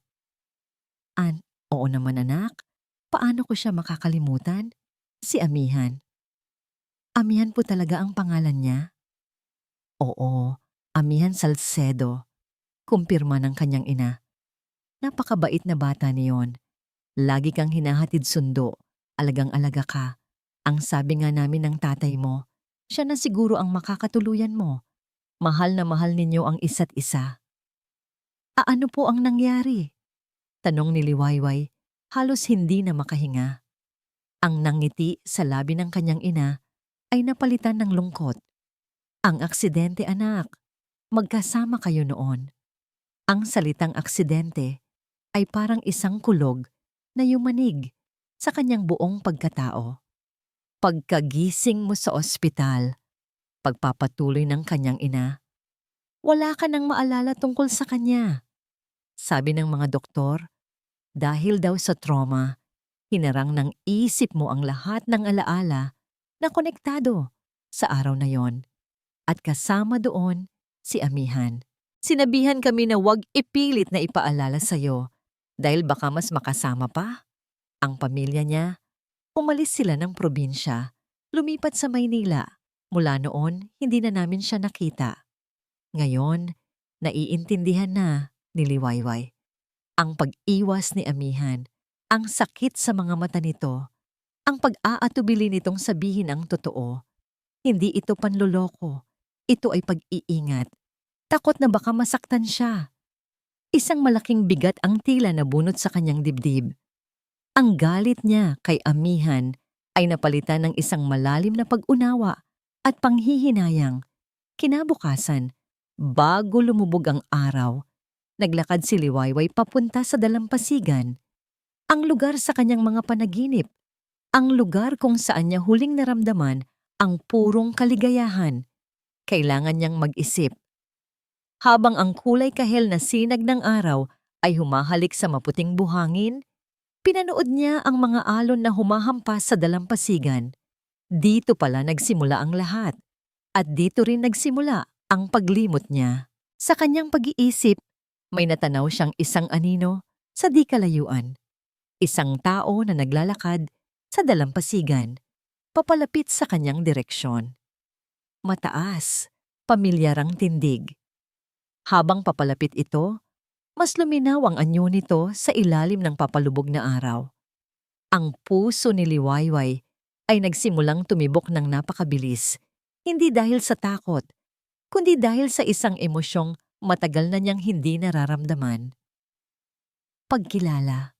Ann, oo naman anak, paano ko siya makakalimutan? Si Amihan. Amihan po talaga ang pangalan niya? Oo, Amihan Salcedo, kumpirma ng kanyang ina. Napakabait na bata niyon. Lagi kang hinahatid sundo, alagang-alaga ka. Ang sabi nga namin ng tatay mo, siya na siguro ang makakatuluyan mo. Mahal na mahal ninyo ang isa't isa. Ano po ang nangyari? Tanong ni Liwayway, halos hindi na makahinga. Ang nangiti sa labi ng kanyang ina ay napalitan ng lungkot. Ang aksidente anak, magkasama kayo noon. Ang salitang aksidente ay parang isang kulog na yumanig sa kanyang buong pagkatao. Pagkagising mo sa ospital, pagpapatuloy ng kanyang ina, wala ka nang maalala tungkol sa kanya. Sabi ng mga doktor, dahil daw sa trauma, hinarang ng isip mo ang lahat ng alaala na konektado sa araw na yon. At kasama doon si Amihan. Sinabihan kami na huwag ipilit na ipaalala sa'yo dahil baka mas makasama pa. Ang pamilya niya, umalis sila ng probinsya, lumipat sa Maynila. Mula noon, hindi na namin siya nakita. Ngayon, naiintindihan na ni Liwayway. Ang pag-iwas ni Amihan, ang sakit sa mga mata nito, ang pag-aatubili nitong sabihin ang totoo. Hindi ito panloloko, ito ay pag-iingat. Takot na baka masaktan siya. Isang malaking bigat ang tila nabunot sa kanyang dibdib. Ang galit niya kay Amihan ay napalitan ng isang malalim na pag-unawa at panghihinayang. Kinabukasan, bago lumubog ang araw, naglakad si Liwayway papunta sa dalampasigan. Ang lugar sa kanyang mga panaginip, ang lugar kung saan niya huling naramdaman ang purong kaligayahan. Kailangan niyang mag-isip. Habang ang kulay kahel na sinag ng araw ay humahalik sa maputing buhangin, pinanood niya ang mga alon na humahampas sa dalampasigan. Dito pala nagsimula ang lahat. At dito rin nagsimula ang paglimot niya. Sa kanyang pag-iisip, may natanaw siyang isang anino sa di kalayuan. Isang tao na naglalakad sa dalampasigan, papalapit sa kanyang direksyon. Mataas, pamilyarang tindig. Habang papalapit ito, mas luminaw ang anyo nito sa ilalim ng papalubog na araw. Ang puso ni Liwayway ay nagsimulang tumibok ng napakabilis, hindi dahil sa takot, kundi dahil sa isang emosyong matagal na niyang hindi nararamdaman. Pagkilala.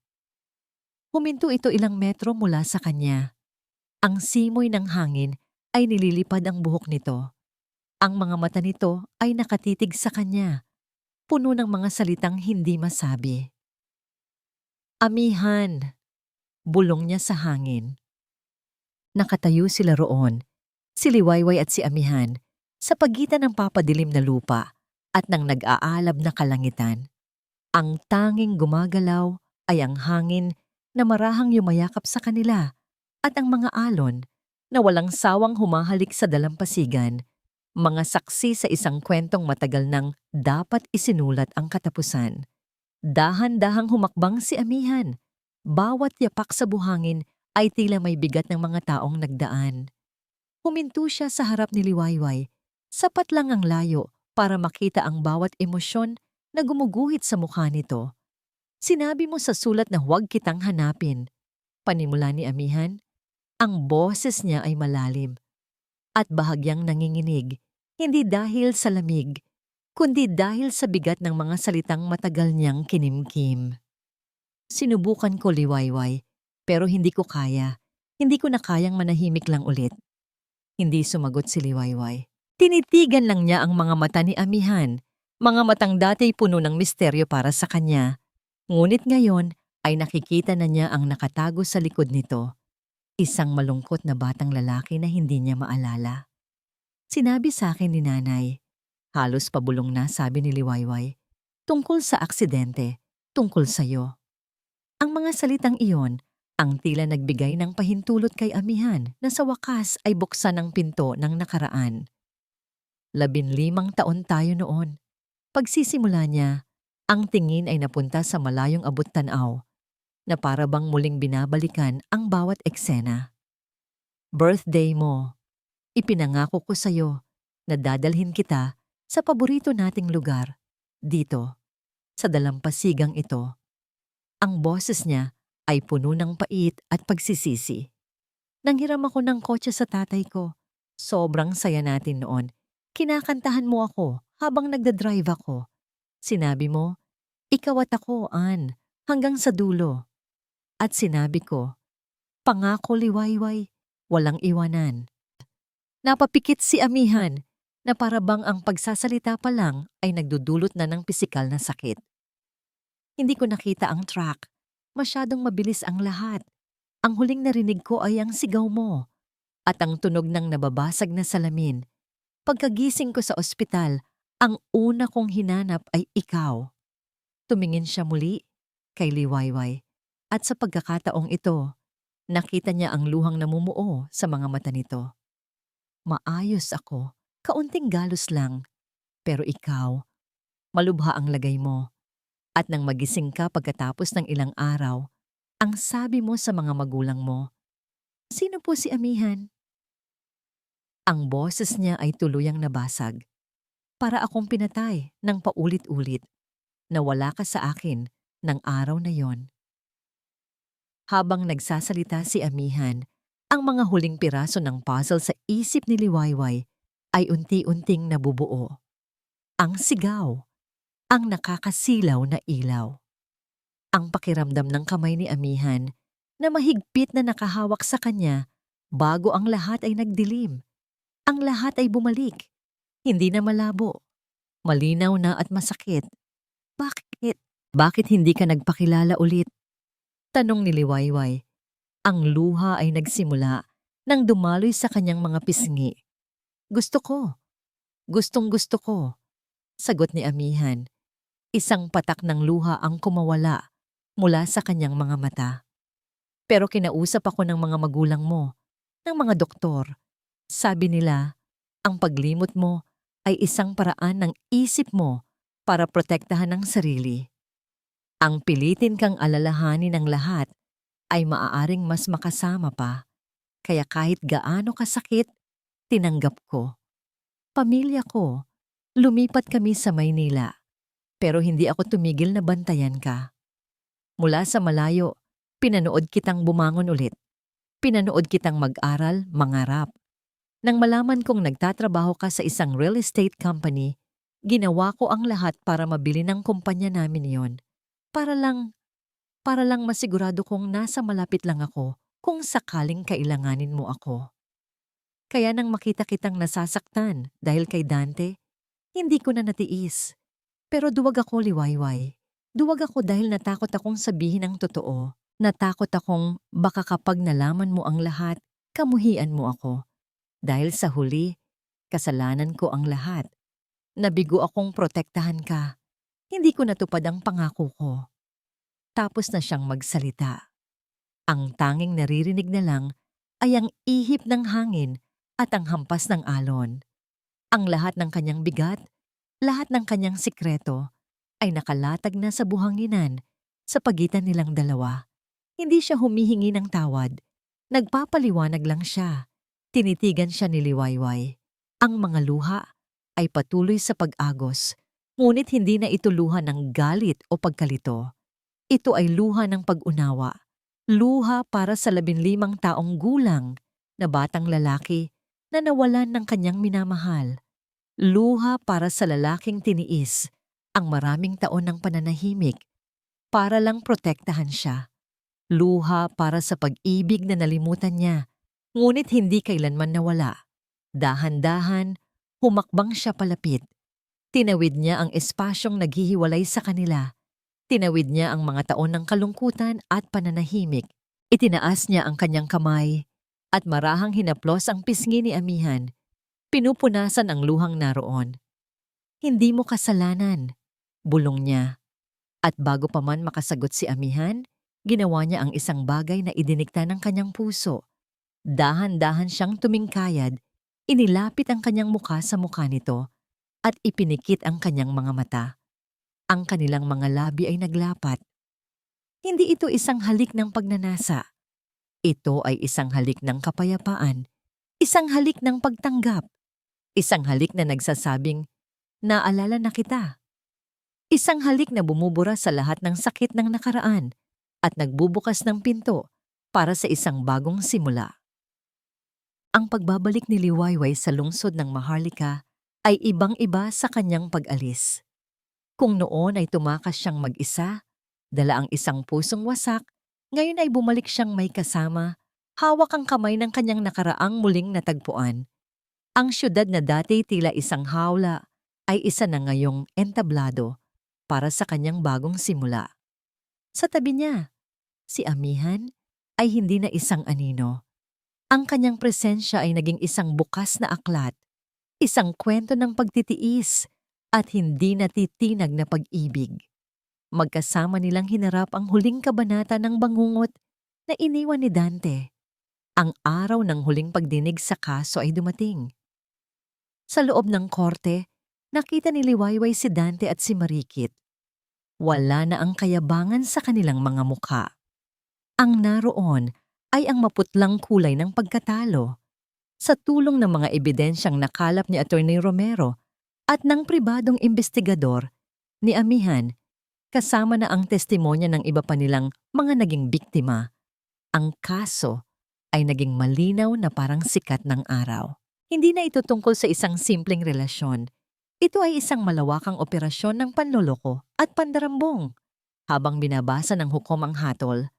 Huminto ito ilang metro mula sa kanya. Ang simoy ng hangin ay nililipad ang buhok nito. Ang mga mata nito ay nakatitig sa kanya, puno ng mga salitang hindi masabi. Amihan, bulong niya sa hangin. Nakatayo sila roon, si Liwayway at si Amihan, sa pagitan ng papadilim na lupa at ng nag-aalab na kalangitan. Ang tanging gumagalaw ay ang hangin na marahang yumayakap sa kanila at ang mga alon na walang sawang humahalik sa dalampasigan, mga saksi sa isang kwentong matagal nang dapat isinulat ang katapusan. Dahan-dahang humakbang si Amihan. Bawat yapak sa buhangin ay tila may bigat ng mga taong nagdaan. Huminto siya sa harap ni Liwayway. Sapat lang ang layo para makita ang bawat emosyon na gumuguhit sa mukha nito. Sinabi mo sa sulat na huwag kitang hanapin. Panimula ni Amihan. Ang boses niya ay malalim at bahagyang nanginginig. Hindi dahil sa lamig, kundi dahil sa bigat ng mga salitang matagal niyang kinimkim. Sinubukan ko liwayway, pero hindi ko kaya. Hindi ko na kayang manahimik lang ulit. Hindi sumagot si Liwayway. Tinitigan lang niya ang mga mata ni Amihan, mga matang dati puno ng misteryo para sa kanya. Ngunit ngayon ay nakikita na niya ang nakatago sa likod nito, isang malungkot na batang lalaki na hindi niya maalala. Sinabi sa akin ni nanay, halos pabulong na sabi ni Liwayway, tungkol sa aksidente, tungkol sa'yo. Ang mga salitang iyon ang tila nagbigay ng pahintulot kay Amihan na sa wakas ay buksan ang pinto ng nakaraan. 15 taon tayo noon. Pagsisimula niya, ang tingin ay napunta sa malayong abot-tanaw na para bang muling binabalikan ang bawat eksena. Birthday mo. Ipinangako ko sa'yo na dadalhin kita sa paborito nating lugar, dito, sa dalampasigang ito. Ang boses niya ay puno ng pait at pagsisisi. Nanghiram ako ng kotse sa tatay ko. Sobrang saya natin noon. Kinakantahan mo ako habang nagdadrive ako. Sinabi mo, ikaw at ako, Ann, hanggang sa dulo. At sinabi ko, pangako Liwayway, walang iwanan. Napapikit si Amihan na para bang ang pagsasalita pa lang ay nagdudulot na ng pisikal na sakit. Hindi ko nakita ang track. Masyadong mabilis ang lahat. Ang huling narinig ko ay ang sigaw mo at ang tunog ng nababasag na salamin. Pagkagising ko sa ospital, ang una kong hinanap ay ikaw. Tumingin siya muli kay Liwayway at sa pagkakataong ito, nakita niya ang luhang namumuo sa mga mata nito. Maayos ako, kaunting galos lang, pero ikaw, malubha ang lagay mo. At nang magising ka pagkatapos ng ilang araw, ang sabi mo sa mga magulang mo, sino po si Amihan? Ang boses niya ay tuluyang nabasag. Para akong pinatay ng paulit-ulit na wala ka sa akin ng araw na yon. Habang nagsasalita si Amihan, ang mga huling piraso ng puzzle sa isip ni Liwayway ay unti-unting nabubuo. Ang sigaw, ang nakakasilaw na ilaw. Ang pakiramdam ng kamay ni Amihan na mahigpit na nakahawak sa kanya bago ang lahat ay nagdilim. Ang lahat ay bumalik. Hindi na malabo. Malinaw na at masakit. Bakit? Bakit hindi ka nagpakilala ulit? Tanong ni Liwayway. Ang luha ay nagsimula nang dumaloy sa kanyang mga pisngi. Gusto ko. Gustong gusto ko. Sagot ni Amihan. Isang patak ng luha ang kumawala mula sa kanyang mga mata. Pero kinausap ako ng mga magulang mo, ng mga doktor. Sabi nila, ang paglimot mo ay isang paraan ng isip mo para protektahan ang sarili. Ang pilitin kang alalahanin ng lahat ay maaaring mas makasama pa. Kaya kahit gaano kasakit, tinanggap ko. Pamilya ko, lumipat kami sa Maynila. Pero hindi ako tumigil na bantayan ka. Mula sa malayo, pinanood kitang bumangon ulit. Pinanood kitang mag-aral, mangarap. Nang malaman kong nagtatrabaho ka sa isang real estate company, ginawa ko ang lahat para mabili ng kumpanya namin yon. Para lang masigurado kong nasa malapit lang ako kung sakaling kailanganin mo ako. Kaya nang makita kitang nasasaktan dahil kay Dante, hindi ko na natiis. Pero duwag ako Liwayway. Duwag ako dahil natakot akong sabihin ang totoo. Natakot akong baka kapag nalaman mo ang lahat, kamuhian mo ako. Dahil sa huli, kasalanan ko ang lahat. Nabigo akong protektahan ka. Hindi ko natupad ang pangako ko. Tapos na siyang magsalita. Ang tanging naririnig na lang ay ang ihip ng hangin at ang hampas ng alon. Ang lahat ng kanyang bigat, lahat ng kanyang sikreto ay nakalatag na sa buhanginan sa pagitan nilang dalawa. Hindi siya humihingi ng tawad. Nagpapaliwanag lang siya. Tinitigan siya ni Liwayway. Ang mga luha ay patuloy sa pag-agos, ngunit hindi na ito luha ng galit o pagkalito. Ito ay luha ng pag-unawa. Luha para sa 15 taong gulang na batang lalaki na nawalan ng kanyang minamahal. Luha para sa lalaking tiniis ang maraming taon ng pananahimik para lang protektahan siya. Luha para sa pag-ibig na nalimutan niya, ngunit hindi kailanman nawala. Dahan-dahan, humakbang siya palapit. Tinawid niya ang espasyong naghihiwalay sa kanila. Tinawid niya ang mga taon ng kalungkutan at pananahimik. Itinaas niya ang kanyang kamay at marahang hinaplos ang pisngi ni Amihan. Pinupunasan ang luhang naroon. Hindi mo kasalanan, bulong niya. At bago pa man makasagot si Amihan, ginawa niya ang isang bagay na idinikta ng kanyang puso. Dahan-dahan siyang tumingkayad, inilapit ang kanyang mukha sa mukha nito at ipinikit ang kanyang mga mata. Ang kanilang mga labi ay naglapat. Hindi ito isang halik ng pagnanasa. Ito ay isang halik ng kapayapaan, isang halik ng pagtanggap, isang halik na nagsasabing, naalala na kita. Isang halik na bumubura sa lahat ng sakit ng nakaraan at nagbubukas ng pinto para sa isang bagong simula. Ang pagbabalik ni Liwayway sa lungsod ng Maharlika ay ibang-iba sa kanyang pag-alis. Kung noon ay tumakas siyang mag-isa, dala ang isang pusong wasak, ngayon ay bumalik siyang may kasama, hawak ang kamay ng kanyang nakaraang muling natagpuan. Ang syudad na dati tila isang hawla ay isa na ngayong entablado para sa kanyang bagong simula. Sa tabi niya, si Amihan ay hindi na isang anino. Ang kanyang presensya ay naging isang bukas na aklat, isang kwento ng pagtitiis at hindi natitinag na pag-ibig. Magkasama nilang hinarap ang huling kabanata ng bangungot na iniwan ni Dante. Ang araw ng huling pagdinig sa kaso ay dumating. Sa loob ng korte, nakita ni Liwayway si Dante at si Marikit. Wala na ang kayabangan sa kanilang mga mukha. Ang naroon ay ang maputlang kulay ng pagkatalo. Sa tulong ng mga ebidensyang nakalap ni Attorney Romero at ng pribadong investigador ni Amihan, kasama na ang testimonya ng iba pa nilang mga naging biktima, ang kaso ay naging malinaw na parang sikat ng araw. Hindi na ito tungkol sa isang simpleng relasyon. Ito ay isang malawakang operasyon ng panloloko at pandarambong. Habang binabasa ng hukom ang hatol,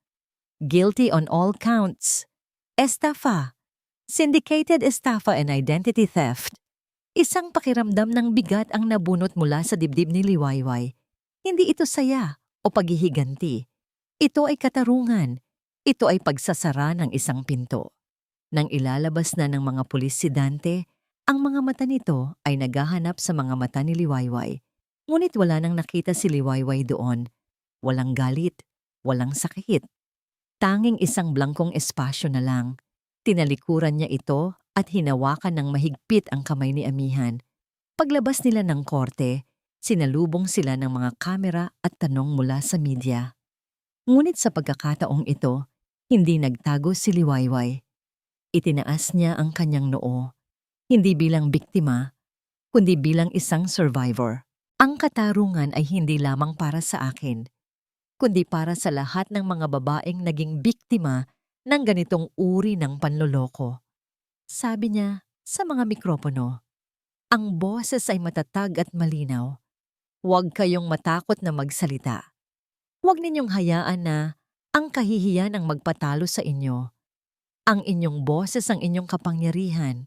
guilty on all counts, estafa, syndicated estafa and identity theft. Isang pakiramdam ng bigat ang nabunot mula sa dibdib ni Liwayway. Hindi ito saya o paghihiganti. Ito ay katarungan. Ito ay pagsasara ng isang pinto. Nang ilalabas na ng mga pulis si Dante, ang mga mata nito ay naghahanap sa mga mata ni Liwayway. Ngunit wala nang nakita si Liwayway doon. Walang galit, walang sakit. Tanging isang blangkong espasyo na lang. Tinalikuran niya ito at hinawakan ng mahigpit ang kamay ni Amihan. Paglabas nila ng korte, sinalubong sila ng mga kamera at tanong mula sa media. Ngunit sa pagkakataong ito, hindi nagtago si Liwayway. Itinaas niya ang kanyang noo, hindi bilang biktima, kundi bilang isang survivor. Ang katarungan ay hindi lamang para sa akin, kundi para sa lahat ng mga babaeng naging biktima ng ganitong uri ng panloloko. Sabi niya sa mga mikropono, ang boses ay matatag at malinaw. Huwag kayong matakot na magsalita. Huwag ninyong hayaan na ang kahihiyan ang magpatalo sa inyo. Ang inyong boses ang inyong kapangyarihan.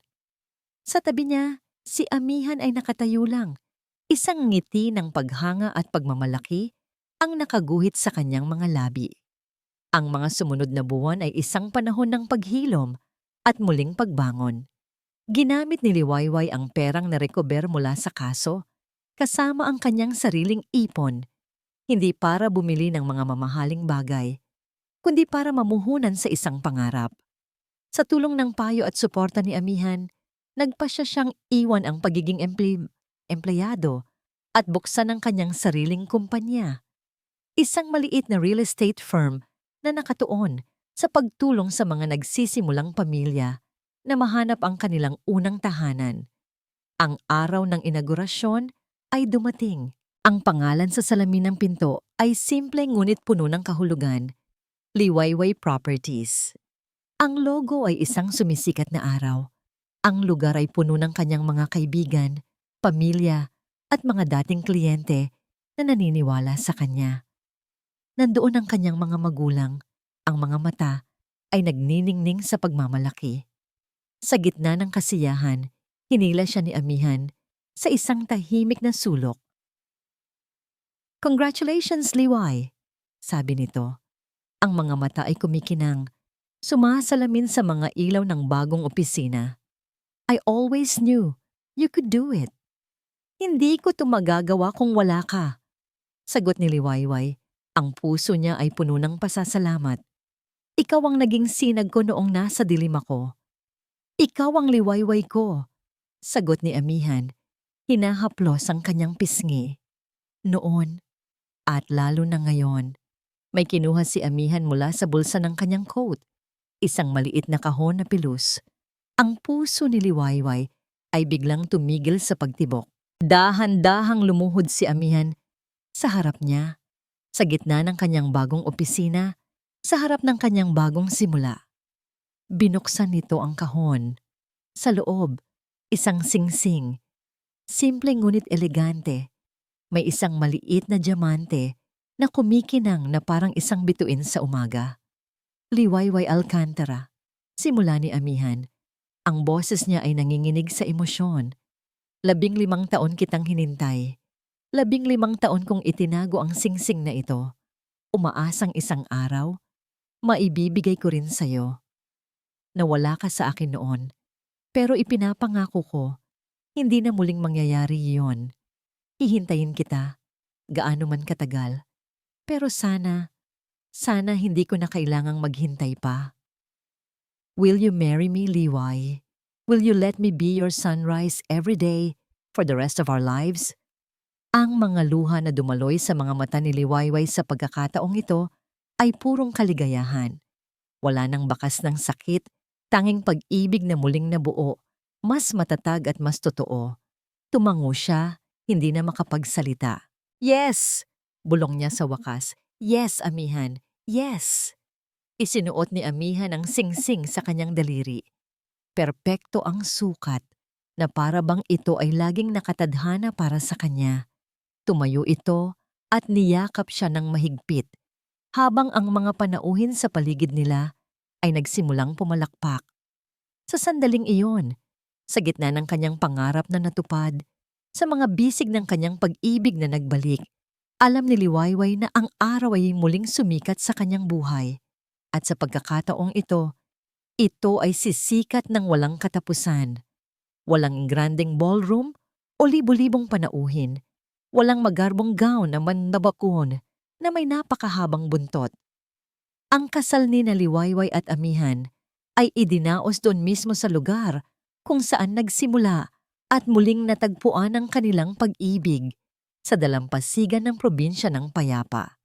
Sa tabi niya, si Amihan ay nakatayo lang. Isang ngiti ng paghanga at pagmamalaki ang nakaguhit sa kanyang mga labi. Ang mga sumunod na buwan ay isang panahon ng paghilom at muling pagbangon. Ginamit ni Liwayway ang perang narekober mula sa kaso, kasama ang kanyang sariling ipon, hindi para bumili ng mga mamahaling bagay, kundi para mamuhunan sa isang pangarap. Sa tulong ng payo at suporta ni Amihan, nagpasya siyang iwan ang pagiging empleyado at buksan ang kanyang sariling kumpanya. Isang maliit na real estate firm na nakatuon sa pagtulong sa mga nagsisimulang pamilya na mahanap ang kanilang unang tahanan. Ang araw ng inaugurasyon ay dumating. Ang pangalan sa salamin ng pinto ay simple ngunit puno ng kahulugan, Liwayway Properties. Ang logo ay isang sumisikat na araw. Ang lugar ay puno ng kanyang mga kaibigan, pamilya, at mga dating kliyente na naniniwala sa kanya. Nandoon ang kanyang mga magulang, ang mga mata ay nagniningning sa pagmamalaki. Sa gitna ng kasiyahan, hinila siya ni amihan sa isang tahimik na sulok. "Congratulations, Liway," sabi nito. Ang mga mata ay kumikinang, sumasalamin sa mga ilaw ng bagong opisina. "I always knew you could do it." "Hindi ko ito magagawa kung wala ka," sagot ni Liwayway. Ang puso niya ay puno ng pasasalamat. "Ikaw ang naging sinag ko noong nasa dilim ako." "Ikaw ang liwayway ko," sagot ni amihan. Hinahaplos ang kanyang pisngi. Noon, at lalo na ngayon, may kinuha si amihan mula sa bulsa ng kanyang coat. Isang maliit na kahon na pilus. Ang puso ni Liwayway ay biglang tumigil sa pagtibok. Dahan-dahang lumuhod si amihan sa harap niya, sa gitna ng kanyang bagong opisina, sa harap ng kanyang bagong simula. Binuksan nito ang kahon. Sa loob, isang singsing. Simple ngunit elegante. May isang maliit na diamante na kumikinang na parang isang bituin sa umaga. "Liwayway Alcantara," simula ni amihan. Ang boses niya ay nanginginig sa emosyon. 15 taon kitang hinintay. 15 taon kong itinago ang singsing na ito. Umaasang isang araw, maibibigay ko rin sa'yo. Nawala ka sa akin noon, pero ipinapangako ko, hindi na muling mangyayari iyon. Hihintayin kita, gaano man katagal. Pero sana hindi ko na kailangang maghintay pa. "Will you marry me, Liway? Will you let me be your sunrise every day for the rest of our lives?" Ang mga luha na dumaloy sa mga mata ni Liwayway sa pagkakataong ito ay purong kaligayahan. Wala nang bakas ng sakit, tanging pag-ibig na muling nabuo, mas matatag at mas totoo. Tumango siya, hindi na makapagsalita. "Yes!" bulong niya sa wakas. "Yes, amihan. Yes!" Isinuot ni amihan ang singsing sa kanyang daliri. Perpekto ang sukat na para bang ito ay laging nakatadhana para sa kanya. Tumayo ito at niyakap siya ng mahigpit, habang ang mga panauhin sa paligid nila ay nagsimulang pumalakpak. Sa sandaling iyon, sa gitna ng kanyang pangarap na natupad, sa mga bisig ng kanyang pag-ibig na nagbalik, alam ni Liwayway na ang araw ay muling sumikat sa kanyang buhay. At sa pagkakataong ito ay sisikat ng walang katapusan. Walang granding ballroom o libu-libong panauhin. Walang magarbong gown na mandabakon na may napakahabang buntot. Ang kasal ni na Liwayway at amihan ay idinaos doon mismo sa lugar kung saan nagsimula at muling natagpuan ang kanilang pag-ibig, sa dalampasigan ng probinsya ng Payapa.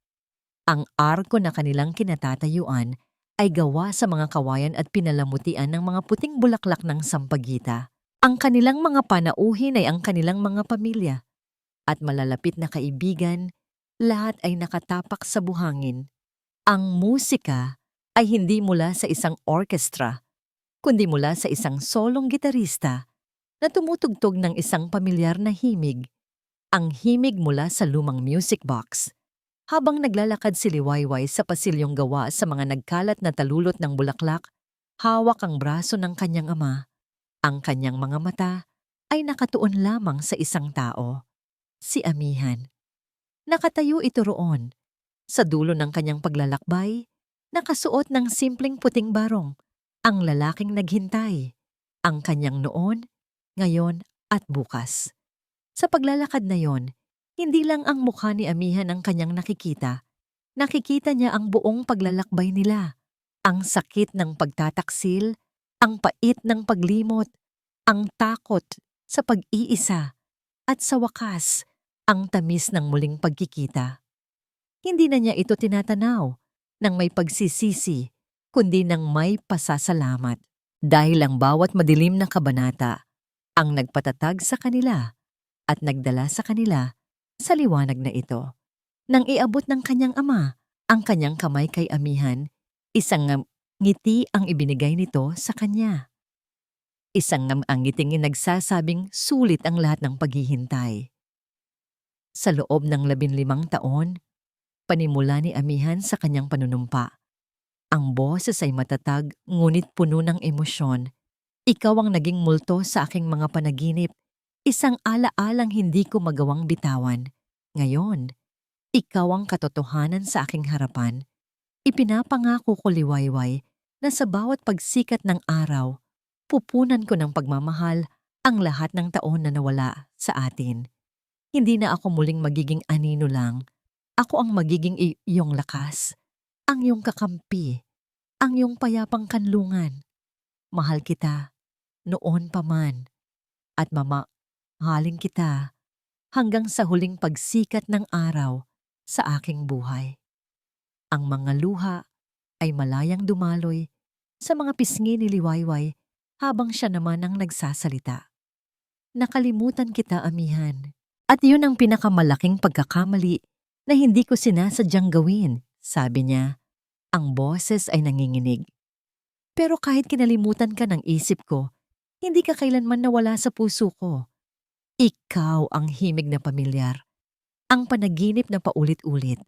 Ang arko na kanilang kinatatayuan ay gawa sa mga kawayan at pinalamutian ng mga puting bulaklak ng sampagita. Ang kanilang mga panauhin ay ang kanilang mga pamilya at malalapit na kaibigan, lahat ay nakatapak sa buhangin. Ang musika ay hindi mula sa isang orkestra, kundi mula sa isang solong gitarista na tumutugtog ng isang pamilyar na himig, ang himig mula sa lumang music box. Habang naglalakad si Liwayway sa pasilyong gawa sa mga nagkalat na talulot ng bulaklak, hawak ang braso ng kanyang ama. Ang kanyang mga mata ay nakatuon lamang sa isang tao, si amihan. Nakatayo ito roon, sa dulo ng kanyang paglalakbay, nakasuot ng simpleng puting barong, ang lalaking naghintay, ang kanyang noon, ngayon at bukas. Sa paglalakad na yon, hindi lang ang mukha ni amihan ang kanyang nakikita. Nakikita niya ang buong paglalakbay nila, ang sakit ng pagtataksil, ang pait ng paglimot, ang takot sa pag-iisa, at sa wakas, ang tamis ng muling pagkikita. Hindi na niya ito tinatanaw ng may pagsisisi, kundi ng may pasasalamat. Dahil ang bawat madilim na kabanata ang nagpatatag sa kanila at nagdala sa kanila sa liwanag na ito. Nang iabot ng kanyang ama ang kanyang kamay kay amihan, isang ngiti ang ibinigay nito sa kanya. Isang ngiting nagsasabing sulit ang lahat ng paghihintay. Sa loob ng 15 taon, panimula ni Amihan sa kanyang panunumpa. Ang boses ay matatag ngunit puno ng emosyon. Ikaw ang naging multo sa aking mga panaginip, isang alaalang hindi ko magawang bitawan. Ngayon, ikaw ang katotohanan sa aking harapan. Ipinapangako ko, Liwayway, na sa bawat pagsikat ng araw, pupunan ko ng pagmamahal ang lahat ng taon na nawala sa atin. Hindi na ako muling magiging anino lang. Ako ang magiging iyong lakas, ang iyong kakampi, ang iyong payapang kanlungan. Mahal kita, noon pa man, at mamahalin kita hanggang sa huling pagsikat ng araw sa aking buhay. Ang mga luha ay malayang dumaloy sa mga pisngi ni Liwayway habang siya naman ang nagsasalita. Nakalimutan kita, Amihan. At yun ang pinakamalaking pagkakamali na hindi ko sinasadyang gawin, sabi niya. Ang boses ay nanginginig. Pero kahit kinalimutan ka ng isip ko, hindi ka kailanman nawala sa puso ko. Ikaw ang himig na pamilyar, ang panaginip na paulit-ulit.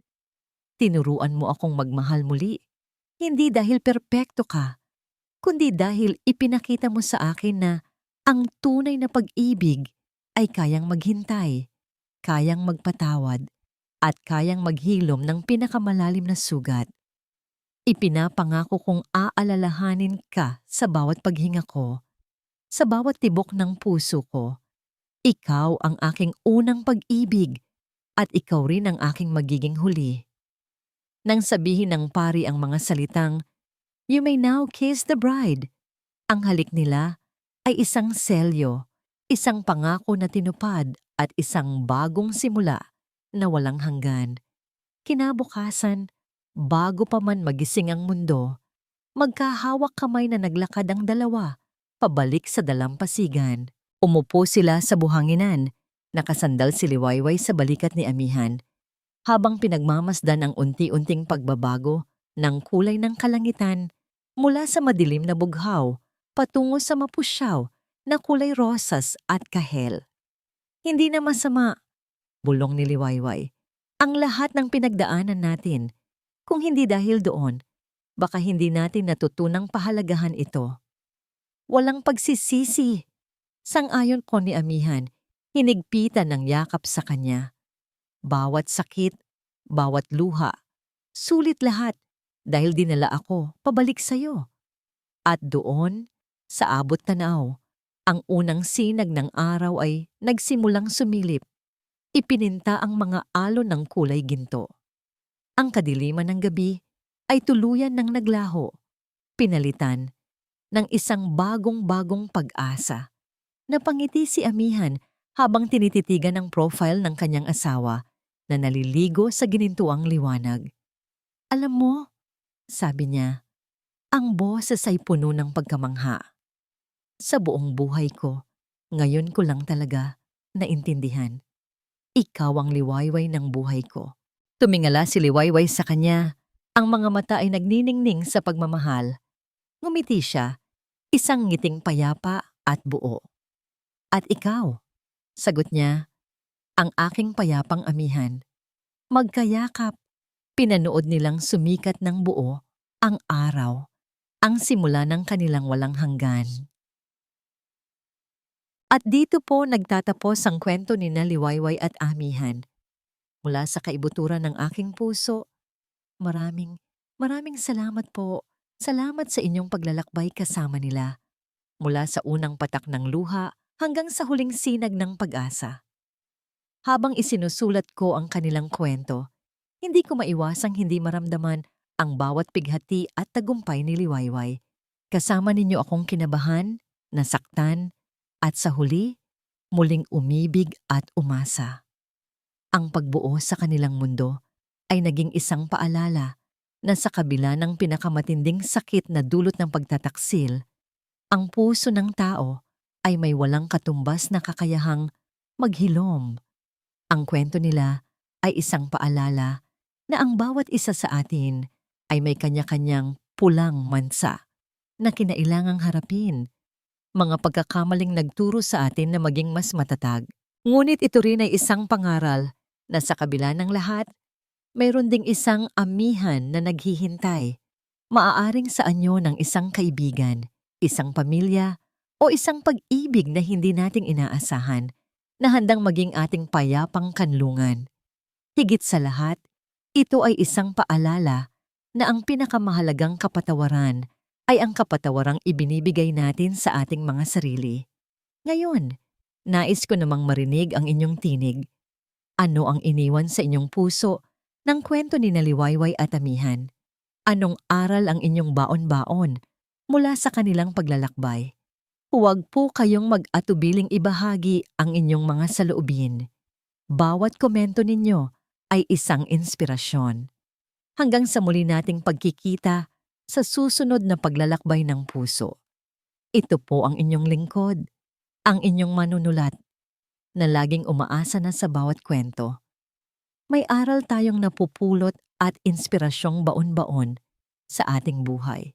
Tinuruan mo akong magmahal muli, hindi dahil perpekto ka, kundi dahil ipinakita mo sa akin na ang tunay na pag-ibig ay kayang maghintay, kayang magpatawad, at kayang maghilom ng pinakamalalim na sugat. Ipinapangako kong aalalahanin ka sa bawat paghinga ko, sa bawat tibok ng puso ko. Ikaw ang aking unang pag-ibig at ikaw rin ang aking magiging huli. Nang sabihin ng pari ang mga salitang, "You may now kiss the bride," ang halik nila ay isang selyo, isang pangako na tinupad at isang bagong simula na walang hanggan. Kinabukasan, bago pa man magising ang mundo, magkahawak kamay na naglakad ang dalawa, pabalik sa dalampasigan. Umupo sila sa buhanginan, nakasandal si Liwayway sa balikat ni Amihan, habang pinagmamasdan ang unti-unting pagbabago ng kulay ng kalangitan mula sa madilim na bughaw patungo sa mapusyaw na kulay rosas at kahel. Hindi na masama, bulong ni Liwayway, ang lahat ng pinagdaanan natin. Kung hindi dahil doon, baka hindi natin natutunang pahalagahan ito. Walang pagsisisi. Sang-ayon ko ni Amihan, hinigpitan ng yakap sa kanya. Bawat sakit, bawat luha, sulit lahat dahil dinala ako pabalik sa'yo. At doon, sa abot tanaw, ang unang sinag ng araw ay nagsimulang sumilip. Ipininta ang mga alon ng kulay ginto. Ang kadiliman ng gabi ay tuluyan ng naglaho, pinalitan ng isang bagong-bagong pag-asa. Napangiti si Amihan habang tinititigan ang profile ng kanyang asawa na naliligo sa ginintuang liwanag. Alam mo, sabi niya, ang boses ay puno ng pagkamangha. Sa buong buhay ko, ngayon ko lang talaga naintindihan. Ikaw ang liwayway ng buhay ko. Tumingala si Liwayway sa kanya. Ang mga mata ay nagniningning sa pagmamahal. Ngumiti siya, isang ngiting payapa at buo. At ikaw, sagot niya, ang aking payapang Amihan. Magkayakap, pinanood nilang sumikat ng buo ang araw, ang simula ng kanilang walang hanggan. At dito po nagtatapos ang kwento ni Liwayway at Amihan. Mula sa kaibuturan ng aking puso, maraming salamat po. Salamat sa inyong paglalakbay kasama nila. Mula sa unang patak ng luha hanggang sa huling sinag ng pag-asa. Habang isinusulat ko ang kanilang kwento, hindi ko maiwasang hindi maramdaman ang bawat pighati at tagumpay ni Liwayway. Kasama ninyo akong kinabahan, nasaktan, at sa huli, muling umibig at umasa. Ang pagbuo sa kanilang mundo ay naging isang paalala na sa kabila ng pinakamatinding sakit na dulot ng pagtataksil, ang puso ng tao ay may walang katumbas na kakayahang maghilom. Ang kwento nila ay isang paalala na ang bawat isa sa atin ay may kanya-kanyang pulang mansa na kinailangang harapin. mga pagkakamaling nagturo sa atin na maging mas matatag. Ngunit ito rin ay isang pangaral na sa kabila ng lahat, mayroon ding isang amihan na naghihintay. Maaaring sa anyo ng isang kaibigan, isang pamilya, o isang pag-ibig na hindi nating inaasahan na handang maging ating payapang kanlungan. Higit sa lahat, ito ay isang paalala na ang pinakamahalagang kapatawaran ay ang kapatawarang ibinibigay natin sa ating mga sarili. Ngayon, nais ko namang marinig ang inyong tinig. Ano ang iniwan sa inyong puso ng kwento ni Naliwayway at Amihan? Anong aral ang inyong baon-baon mula sa kanilang paglalakbay? Huwag po kayong mag-atubiling ibahagi ang inyong mga saloobin. Bawat komento ninyo ay isang inspirasyon. Hanggang sa muli nating pagkikita sa susunod na paglalakbay ng puso. Ito po ang inyong lingkod, ang inyong manunulat, na laging umaasa na sa bawat kwento. May aral tayong napupulot at inspirasyong baon-baon sa ating buhay.